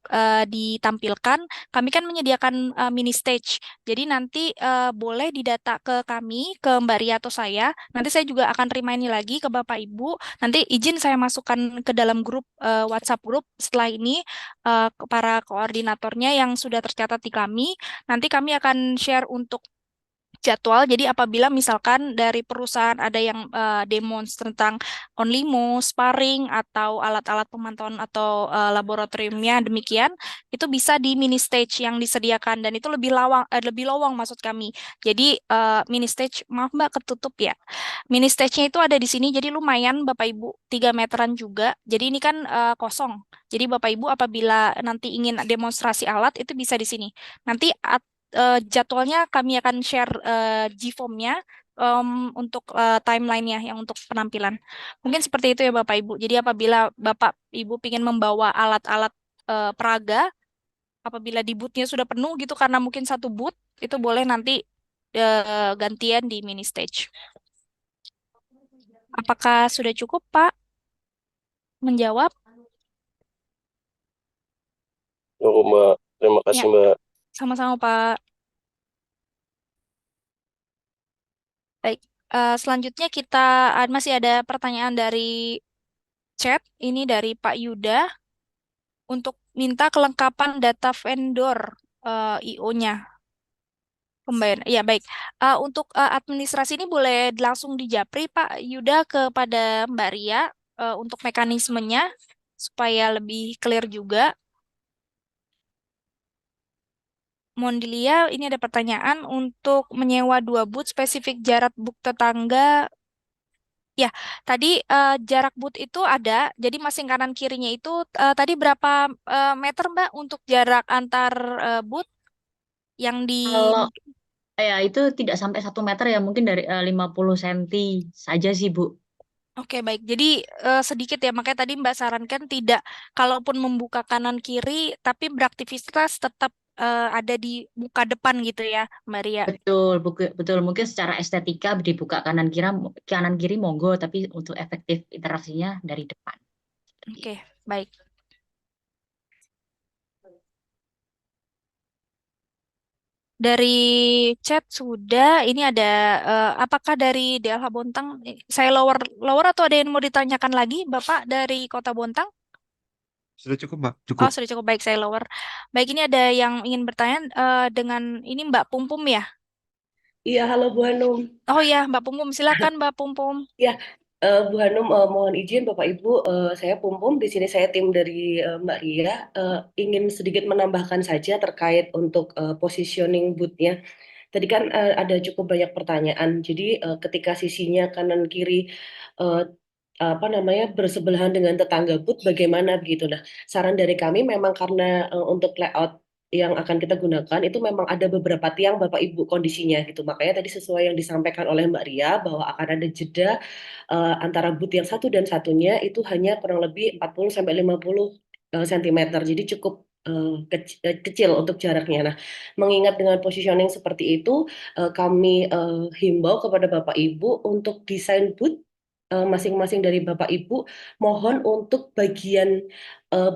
ditampilkan, kami kan menyediakan mini stage. Jadi nanti boleh didata ke kami, ke Mbak Ria atau saya. Nanti saya juga akan remind lagi ke Bapak Ibu. Nanti izin saya masukkan ke dalam grup WhatsApp grup setelah ini ke para koordinatornya yang sudah tercatat di kami. Nanti kami akan share untuk jadwal. Jadi apabila misalkan dari perusahaan ada yang demos tentang onlimo, sparring atau alat-alat pemantauan atau laboratoriumnya demikian, itu bisa di mini stage yang disediakan dan itu lebih lowong maksud kami. Jadi mini stage, maaf Mbak ketutup ya. Mini stage-nya itu ada di sini jadi lumayan Bapak Ibu 3 meteran juga. Jadi ini kan kosong. Jadi Bapak Ibu apabila nanti ingin demonstrasi alat itu bisa di sini. Nanti jadwalnya kami akan share Gform-nya untuk timeline-nya yang untuk penampilan. Mungkin seperti itu ya Bapak Ibu. Jadi apabila Bapak Ibu ingin membawa alat-alat peraga, apabila di booth-nya sudah penuh gitu karena mungkin satu booth, itu boleh nanti gantian di mini stage. Apakah sudah cukup Pak menjawab? Oh, Mbak. Terima Ya, kasih, Mbak. sama-sama Pak. Baik, selanjutnya kita masih ada pertanyaan dari chat. Ini dari Pak Yuda untuk minta kelengkapan data vendor IO-nya. Pembayaran. Ya, baik. Untuk administrasi ini boleh langsung dijapri Pak Yuda kepada Mbak Ria untuk mekanismenya supaya lebih clear juga. Mondilia, ini ada pertanyaan untuk menyewa 2 booth spesifik jarak booth tetangga. Ya, tadi jarak booth itu ada, jadi masing kanan kirinya itu tadi berapa meter Mbak untuk jarak antar booth yang di... Kalau ya itu tidak sampai 1 meter ya, mungkin dari 50 cm saja sih Bu. Oke, baik. Jadi sedikit ya, makanya tadi Mbak sarankan tidak, kalaupun membuka kanan kiri, tapi beraktivitas tetap ada di muka depan gitu ya, Mbak Ria. Betul, betul. Mungkin secara estetika dibuka kanan kiri monggo, tapi untuk efektif interaksinya dari depan. Seperti Oke, itu. baik. Dari chat sudah, ini ada apakah dari DLH Bontang? Saya lower lower atau ada yang mau ditanyakan lagi, Bapak dari Kota Bontang? Sudah cukup, Mbak? Oh, Cukup. sudah cukup baik saya lower. Baik, ini ada yang ingin bertanya dengan ini Mbak Pumpum ya? Iya, halo Bu Hanum. Oh ya, Mbak Pumpum, silakan Mbak Pumpum. Ya, Bu Hanum, mohon izin Bapak Ibu, saya Pumpum, di sini saya tim dari Mbak Ria, ingin sedikit menambahkan saja terkait untuk positioning booth-nya. Tadi kan ada cukup banyak pertanyaan, jadi ketika sisinya kanan kiri eh, apa namanya bersebelahan dengan tetangga booth bagaimana begitu. Nah, saran dari kami memang karena untuk layout yang akan kita gunakan itu memang ada beberapa tiang Bapak Ibu kondisinya gitu. Makanya tadi sesuai yang disampaikan oleh Mbak Ria bahwa akan ada jeda antara booth yang satu dan satunya itu hanya kurang lebih 40 sampai 50 cm. Jadi cukup kecil untuk jaraknya. Nah, mengingat dengan positioning seperti itu, kami himbau kepada Bapak Ibu untuk desain booth masing-masing dari Bapak Ibu, mohon untuk bagian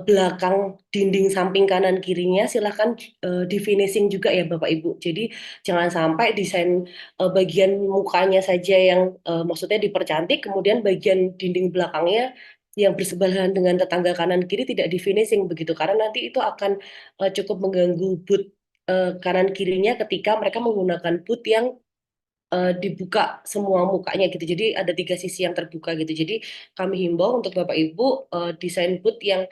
belakang dinding samping kanan kirinya silahkan di finishing juga ya Bapak Ibu. Jadi jangan sampai desain bagian mukanya saja yang maksudnya dipercantik, kemudian bagian dinding belakangnya yang bersebelahan dengan tetangga kanan kiri tidak di finishing begitu, karena nanti itu akan cukup mengganggu boot kanan kirinya ketika mereka menggunakan boot yang dibuka semua mukanya gitu. Jadi ada 3 sisi yang terbuka gitu. Jadi kami himbau untuk Bapak Ibu desain booth yang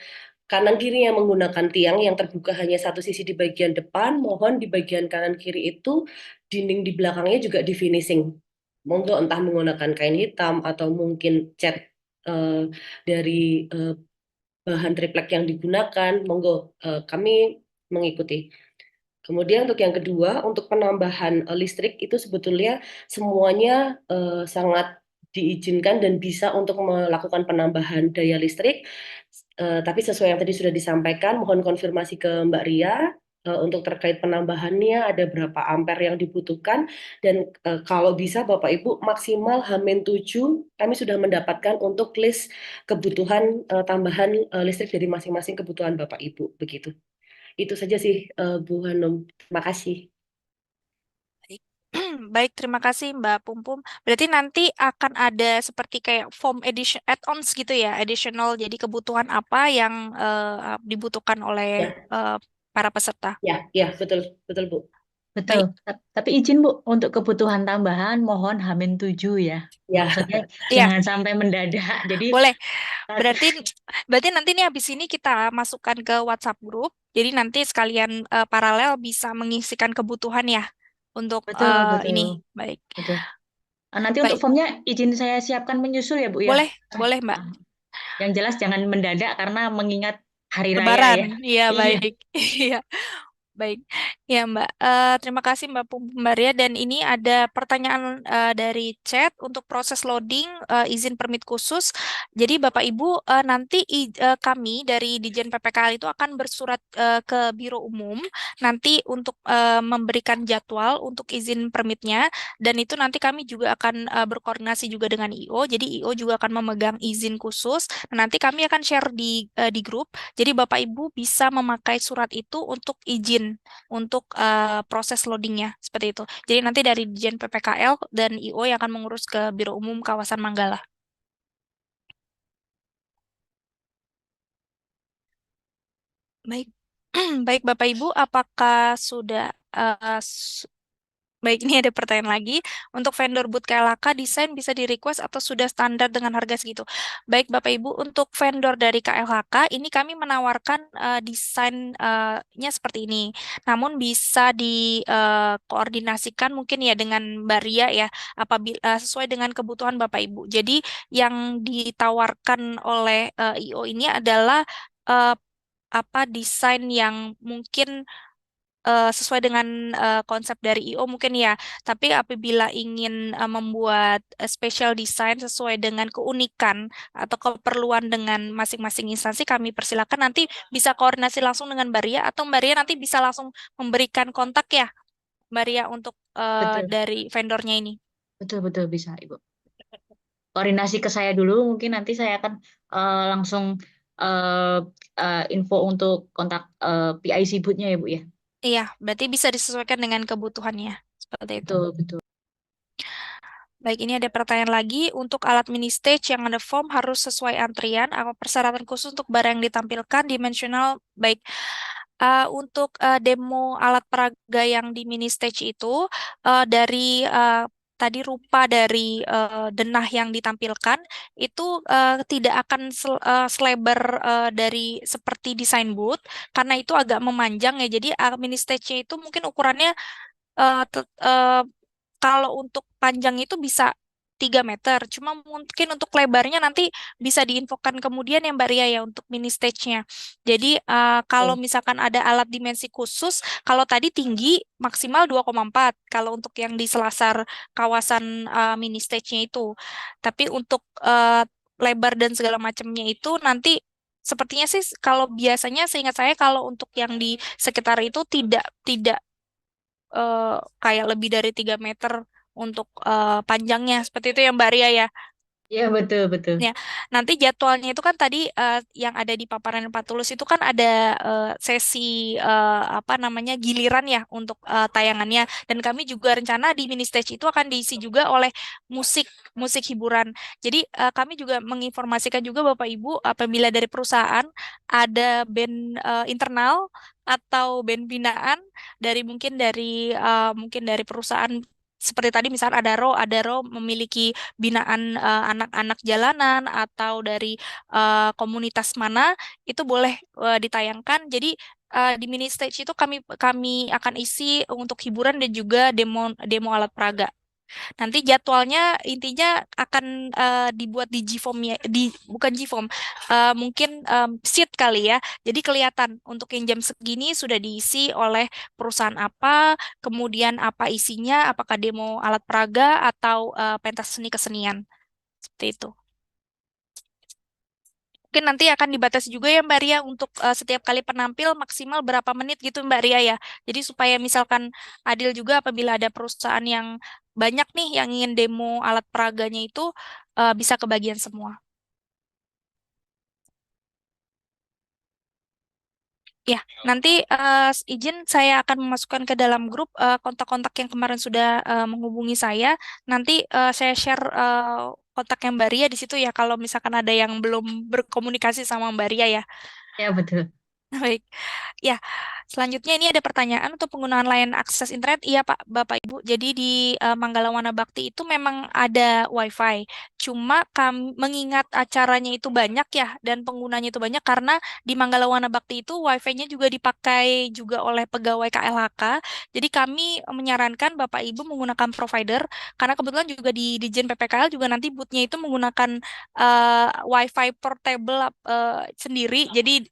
kanan kirinya menggunakan tiang yang terbuka hanya satu sisi di bagian depan. Mohon di bagian kanan kiri itu dinding di belakangnya juga di finishing. Monggo entah menggunakan kain hitam atau mungkin cat dari bahan triplek yang digunakan, monggo kami mengikuti. Kemudian untuk yang kedua, untuk penambahan listrik itu sebetulnya semuanya sangat diizinkan dan bisa untuk melakukan penambahan daya listrik. Tapi sesuai yang tadi sudah disampaikan, mohon konfirmasi ke Mbak Ria untuk terkait penambahannya ada berapa ampere yang dibutuhkan dan kalau bisa Bapak Ibu maksimal H-7 kami sudah mendapatkan untuk list kebutuhan tambahan listrik dari masing-masing kebutuhan Bapak Ibu begitu. Itu saja sih Bu Hanum. Terima kasih. Baik. Baik, terima kasih Mbak Pumpum. Berarti nanti akan ada seperti kayak form edition add-ons gitu ya, additional. Jadi kebutuhan apa yang dibutuhkan oleh Ya, para peserta. ya, betul, betul Bu. Betul. Baik, Tapi izin Bu, untuk kebutuhan tambahan mohon H-7 ya. Ya, Maksudnya iya, jangan sampai mendadak. Jadi boleh. Berarti berarti nanti nih habis ini kita masukkan ke WhatsApp grup. Jadi nanti sekalian paralel bisa mengisikan kebutuhan ya untuk betul, betul, ini. Baik. betul. Nanti untuk Baik, formnya izin saya siapkan menyusul ya Bu ya. boleh, boleh Mbak. Ah, Yang jelas jangan mendadak karena mengingat hari raya Lebaran. ya. Iya, Iya, baik. Iya. Baik, ya Mbak. Terima kasih Mbak Pumbaria. Dan ini ada pertanyaan dari chat untuk proses loading izin permit khusus. Jadi Bapak Ibu nanti kami dari Dijen PPKL itu akan bersurat ke Biro Umum nanti untuk memberikan jadwal untuk izin permitnya. Dan itu nanti kami juga akan berkoordinasi juga dengan IO. Jadi IO juga akan memegang izin khusus. Nanti kami akan share di grup. Jadi Bapak Ibu bisa memakai surat itu untuk izin untuk proses loadingnya seperti itu. Jadi nanti dari Dijen PPKL dan IO yang akan mengurus ke Biro Umum Kawasan Manggala. Baik, baik Bapak Ibu, apakah sudah baik, ini ada pertanyaan lagi. Untuk vendor boot KLHK, desain bisa di-request atau sudah standar dengan harga segitu? Baik, Bapak Ibu, untuk vendor dari KLHK, ini kami menawarkan desainnya seperti ini. Namun bisa dikoordinasikan mungkin ya dengan Mbak Ria ya, apabila sesuai dengan kebutuhan Bapak Ibu. Jadi yang ditawarkan oleh IO ini adalah eh, apa desain yang mungkin sesuai dengan konsep dari IO mungkin ya. Tapi apabila ingin membuat special design sesuai dengan keunikan atau keperluan dengan masing-masing instansi, kami persilakan nanti bisa koordinasi langsung dengan Mbak Ria atau Mbak Ria nanti bisa langsung memberikan kontak ya, Mbak Ria untuk betul, dari vendornya ini. betul, betul bisa Ibu. Koordinasi ke saya dulu, mungkin nanti saya akan langsung eh, info untuk kontak PIC bootnya ya Bu ya. Iya, berarti bisa disesuaikan dengan kebutuhannya. Seperti itu. Betul, betul. Baik, ini ada pertanyaan lagi. Untuk alat mini stage yang ada form harus sesuai antrian. Apa persyaratan khusus untuk barang yang ditampilkan? Dimensional, baik. Untuk demo alat peraga yang di mini stage itu, dari tadi rupa dari denah yang ditampilkan, itu tidak akan selebar dari seperti desain booth, karena itu agak memanjang ya. Jadi mini stage-nya itu mungkin ukurannya eh, te- eh, kalau untuk panjang itu bisa 3 meter, cuma mungkin untuk lebarnya nanti bisa diinfokan kemudian ya Mbak Ria ya untuk mini stage-nya. Jadi kalau Betul. misalkan ada alat dimensi khusus, kalau tadi tinggi maksimal 2,4 kalau untuk yang di selasar kawasan mini stage-nya itu. Tapi untuk lebar dan segala macamnya itu nanti sepertinya sih kalau biasanya seingat saya kalau untuk yang di sekitar itu tidak tidak kayak lebih dari 3 meter untuk panjangnya. Seperti itu ya Mbak Ria ya. Iya, betul, betul. Ya, nanti jadwalnya itu kan tadi yang ada di paparan Pak Tulus itu kan ada sesi apa namanya giliran ya untuk tayangannya dan kami juga rencana di mini stage itu akan diisi juga oleh musik musik hiburan. Jadi kami juga menginformasikan juga Bapak Ibu apabila dari perusahaan ada band internal atau band binaan dari mungkin dari perusahaan seperti tadi misal Adaro memiliki binaan anak-anak jalanan atau dari komunitas mana itu boleh ditayangkan. Jadi di mini stage itu kami kami akan isi untuk hiburan dan juga demo demo alat peraga Nanti jadwalnya intinya akan dibuat di GForm ya, bukan GForm, mungkin sheet kali ya. Jadi kelihatan untuk yang jam segini sudah diisi oleh perusahaan apa, kemudian apa isinya, apakah demo alat peraga atau pentas seni kesenian. Seperti itu. Mungkin nanti akan dibatasi juga ya Mbak Ria untuk setiap kali penampil maksimal berapa menit gitu Mbak Ria ya. Jadi supaya misalkan adil juga apabila ada perusahaan yang banyak nih yang ingin demo alat peraganya itu bisa kebagian semua. Ya, nanti izin saya akan memasukkan ke dalam grup kontak-kontak yang kemarin sudah menghubungi saya. Nanti saya share kontaknya Mbak Ria di situ ya kalau misalkan ada yang belum berkomunikasi sama Mbak Ria ya. Ya, betul. Baik. Ya, selanjutnya ini ada pertanyaan untuk penggunaan layanan akses internet. Iya, Pak, Bapak, Ibu. Jadi di Manggala Wana Bakti itu memang ada WiFi. Cuma kami mengingat acaranya itu banyak ya dan penggunanya itu banyak karena di Manggala Wana Bakti itu WiFi-nya juga dipakai juga oleh pegawai KLHK. Jadi kami menyarankan Bapak Ibu menggunakan provider karena kebetulan juga di Dijen PPKL juga nanti booth-nya itu menggunakan WiFi portable sendiri. Jadi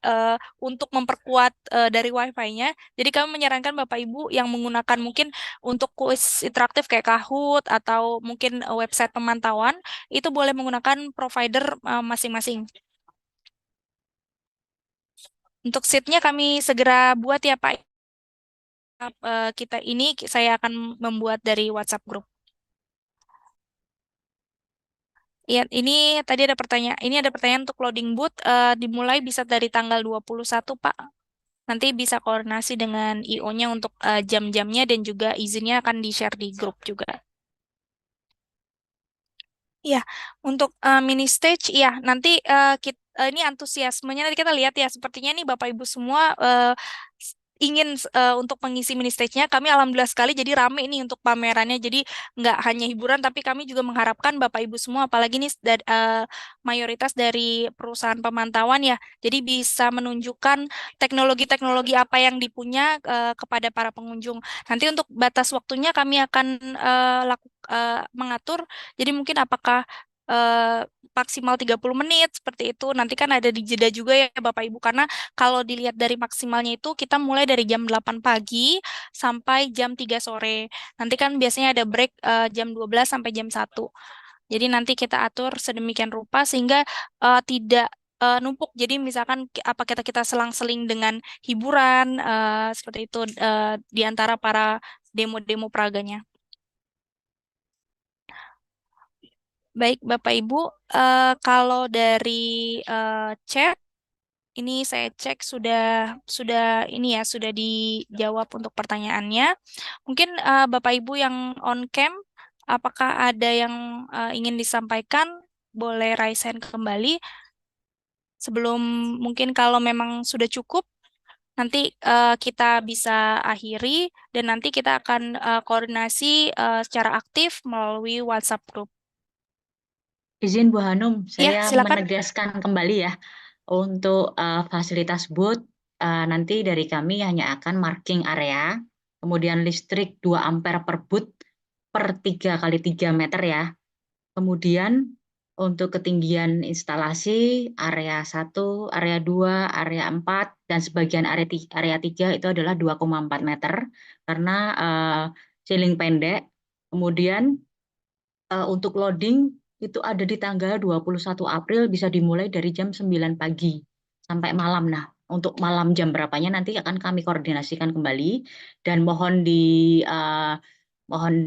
untuk memperkuat dari WiFi-nya. Jadi kami menyarankan Bapak Ibu yang menggunakan mungkin untuk kuis interaktif kayak Kahoot atau mungkin website pemantauan itu boleh menggunakan provider masing-masing. Untuk seatnya kami segera buat ya Pak. Kita ini saya akan membuat dari WhatsApp group. Iya, ini tadi ada pertanyaan. Ini ada pertanyaan untuk loading booth dimulai bisa dari tanggal 21, Pak. Nanti bisa koordinasi dengan IO-nya untuk jam-jamnya dan juga izinnya akan di-share di grup juga. Ya, untuk mini stage, ya nanti ini antusiasmenya nanti kita lihat ya. Sepertinya nih Bapak Ibu semua ingin untuk mengisi mini stage-nya. Kami alhamdulillah sekali jadi rame ini untuk pamerannya. Jadi nggak hanya hiburan, tapi kami juga mengharapkan Bapak Ibu semua, apalagi nih mayoritas dari perusahaan pemantauan ya. Jadi bisa menunjukkan teknologi-teknologi apa yang dipunya kepada para pengunjung. Nanti untuk batas waktunya kami akan mengatur. Jadi mungkin apakah maksimal 30 menit seperti itu. Nanti kan ada di jeda juga ya Bapak Ibu karena kalau dilihat dari maksimalnya itu kita mulai dari jam 8 pagi sampai jam 3 sore. Nanti kan biasanya ada break jam 12 sampai jam 1. Jadi nanti kita atur sedemikian rupa sehingga tidak numpuk. Jadi misalkan apa kita selang-seling dengan hiburan seperti itu di antara para demo-demo peraganya. Baik, Bapak Ibu, kalau dari chat ini saya cek sudah ini ya sudah dijawab untuk pertanyaannya. Mungkin Bapak Ibu yang on cam, apakah ada yang ingin disampaikan? Boleh raise hand kembali. Sebelum mungkin kalau memang sudah cukup, nanti kita bisa akhiri dan nanti kita akan koordinasi secara aktif melalui WhatsApp group. Izin Bu Hanum, Ya, saya silakan. menegaskan kembali ya, untuk fasilitas booth nanti dari kami hanya akan marking area, kemudian listrik 2 ampere per booth per 3 kali 3 meter ya. Kemudian untuk ketinggian instalasi area 1, area 2, area 4, dan sebagian area 3 itu adalah 2,4 meter karena ceiling pendek. Kemudian untuk loading itu ada di tanggal 21 April bisa dimulai dari jam 9 pagi sampai malam. Nah, untuk malam jam berapanya nanti akan kami koordinasikan kembali dan mohon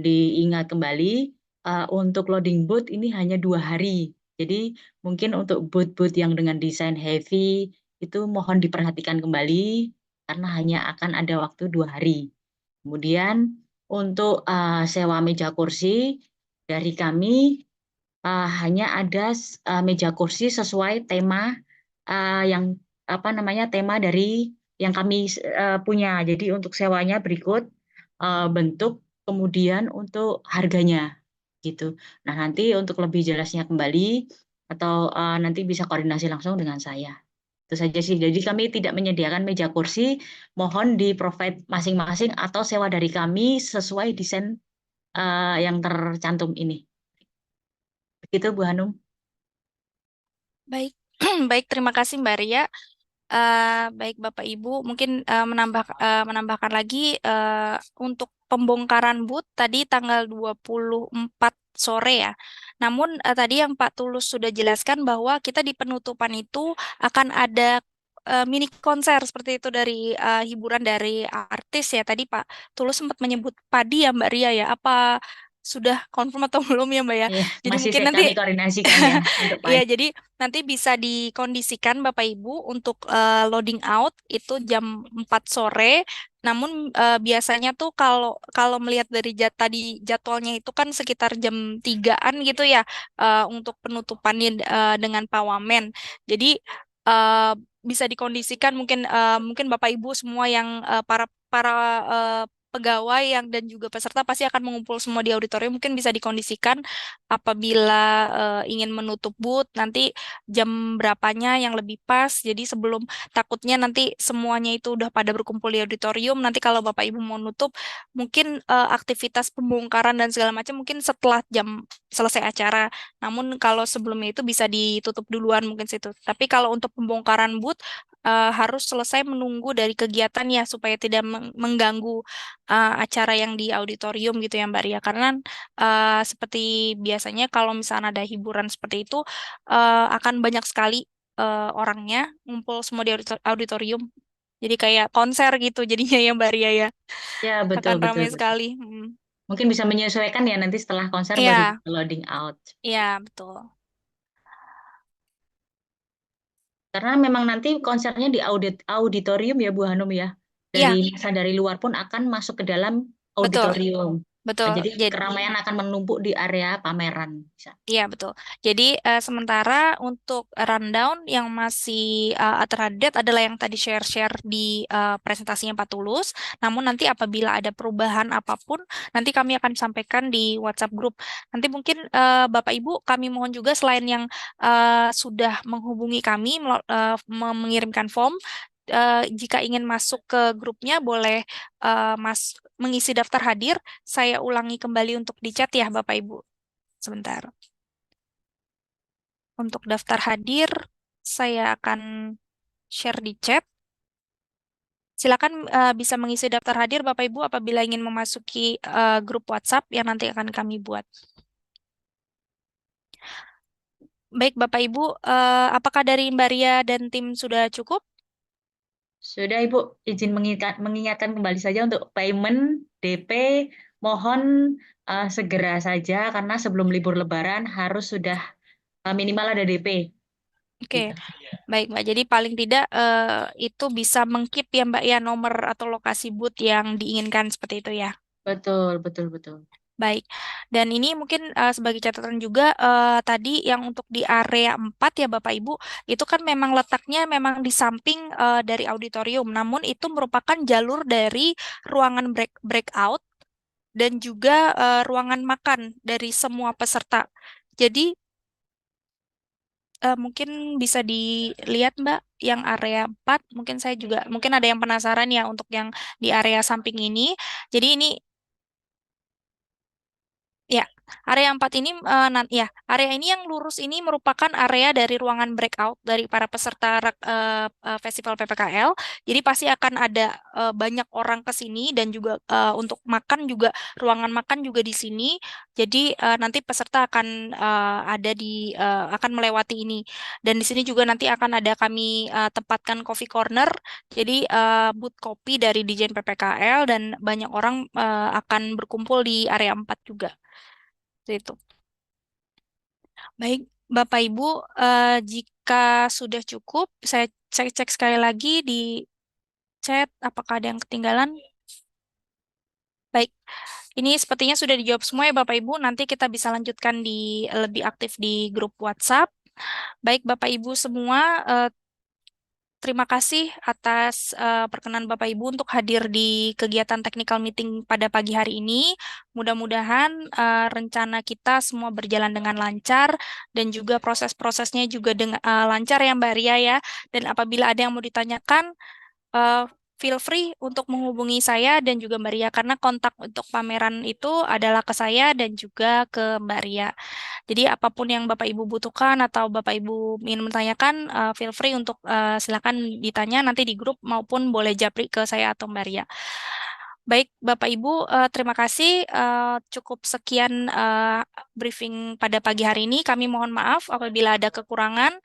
diingat kembali untuk loading booth ini hanya 2 hari. Jadi mungkin untuk booth-booth yang dengan desain heavy itu mohon diperhatikan kembali karena hanya akan ada waktu 2 hari. Kemudian untuk sewa meja kursi dari kami hanya ada meja kursi sesuai tema yang apa namanya tema dari yang kami punya. Jadi untuk sewanya berikut bentuk, kemudian untuk harganya gitu. Nah, nanti untuk lebih jelasnya kembali atau nanti bisa koordinasi langsung dengan saya. Itu saja sih. Jadi kami tidak menyediakan meja kursi, mohon di provide masing-masing atau sewa dari kami sesuai desain yang tercantum ini. Begitu Bu Hanum. Baik, baik, terima kasih Mbak Ria. Baik Bapak Ibu, mungkin menambahkan lagi untuk pembongkaran booth tadi tanggal 24 sore ya. Namun tadi yang Pak Tulus sudah jelaskan bahwa kita di penutupan itu akan ada mini konser seperti itu dari hiburan dari artis ya. Tadi Pak Tulus sempat menyebut Padi ya Mbak Ria ya. Apa sudah confirm atau belum ya Mbak ya? Ya, Jadi masih mungkin nanti kami koordinasikan ya untuk iya, Pak. jadi nanti bisa dikondisikan Bapak Ibu untuk loading out itu jam 4 sore. Namun biasanya tuh kalau kalau melihat dari tadi jadwalnya itu kan sekitar jam 3-an gitu ya untuk penutupannya dengan Pak Wamen. Jadi eh, bisa dikondisikan mungkin Bapak Ibu semua yang para para eh, pegawai yang dan juga peserta pasti akan mengumpul semua di auditorium, mungkin bisa dikondisikan apabila ingin menutup booth nanti jam berapanya yang lebih pas. Jadi sebelum takutnya nanti semuanya itu udah pada berkumpul di auditorium, nanti kalau Bapak Ibu mau nutup mungkin aktivitas pembongkaran dan segala macam mungkin setelah jam selesai acara. Namun kalau sebelumnya itu bisa ditutup duluan mungkin situ. Tapi kalau untuk pembongkaran booth harus selesai menunggu dari kegiatan ya supaya tidak mengganggu acara yang di auditorium gitu ya Mbak Ria. Karena seperti biasanya kalau misalnya ada hiburan seperti itu akan banyak sekali orangnya ngumpul semua di auditorium. Jadi kayak konser gitu jadinya ya Mbak Ria ya. Ya, betul Akan betul ramai betul. sekali. Hmm. Mungkin bisa menyesuaikan ya nanti setelah konser baru Iya, loading out. iya betul. Karena memang nanti konsernya di auditorium ya Bu Hanum ya. Dari Iya, masa dari luar pun akan masuk ke dalam betul. auditorium. Nah, Betul. jadi Jadi keramaian akan menumpuk di area pameran. Bisa. iya betul. Jadi sementara untuk rundown yang masih terupdate adalah yang tadi share-share di presentasinya Pak Tulus. Namun nanti apabila ada perubahan apapun, nanti kami akan sampaikan di WhatsApp group. Nanti mungkin Bapak Ibu kami mohon juga selain yang sudah menghubungi kami mengirimkan form, jika ingin masuk ke grupnya boleh mengisi daftar hadir. Saya ulangi kembali untuk di chat ya Bapak Ibu. Sebentar. Untuk daftar hadir, saya akan share di chat. Silakan bisa mengisi daftar hadir Bapak Ibu apabila ingin memasuki grup WhatsApp yang nanti akan kami buat. Baik Bapak Ibu, apakah dari Mbak Ria dan tim sudah cukup? Sudah Ibu, izin mengingatkan kembali saja untuk payment DP, mohon segera saja karena sebelum libur Lebaran harus sudah minimal ada DP. Oke, Gitu. baik Mbak. Jadi paling tidak itu bisa mengkeep ya Mbak ya nomor atau lokasi booth yang diinginkan seperti itu ya. Betul, betul, betul. Baik, dan ini mungkin sebagai catatan juga tadi yang untuk di area 4 ya Bapak Ibu, itu kan memang letaknya memang di samping dari auditorium, namun itu merupakan jalur dari ruangan breakout dan juga ruangan makan dari semua peserta. Jadi mungkin bisa dilihat Mbak yang area 4, mungkin saya juga mungkin ada yang penasaran ya untuk yang di area samping ini. Jadi ini ya, area 4 ini ya, area ini yang lurus ini merupakan area dari ruangan breakout dari para peserta festival PPKL. Jadi pasti akan ada banyak orang ke sini dan juga untuk makan juga ruangan makan juga di sini. Jadi nanti peserta akan akan melewati ini. Dan di sini juga nanti akan ada kami tempatkan coffee corner. Jadi booth kopi dari Dijen PPKL dan banyak orang akan berkumpul di area 4 juga. Itu. Baik, Bapak Ibu, jika sudah cukup, saya cek sekali lagi di chat apakah ada yang ketinggalan. Baik, ini sepertinya sudah dijawab semua ya Bapak Ibu. Nanti kita bisa lanjutkan lebih aktif di grup WhatsApp. Baik, Bapak Ibu semua, terima kasih atas perkenan Bapak Ibu untuk hadir di kegiatan technical meeting pada pagi hari ini. Mudah-mudahan rencana kita semua berjalan dengan lancar dan juga proses-prosesnya juga dengan lancar ya Mbak Ria ya. Dan apabila ada yang mau ditanyakan, uh, feel free untuk menghubungi saya dan juga Mbak Ria karena kontak untuk pameran itu adalah ke saya dan juga ke Mbak Ria. Jadi apapun yang Bapak Ibu butuhkan atau Bapak Ibu ingin menanyakan, feel free untuk silakan ditanya nanti di grup maupun boleh japri ke saya atau Mbak Ria. Baik, Bapak Ibu, terima kasih. Cukup sekian briefing pada pagi hari ini. Kami mohon maaf apabila ada kekurangan.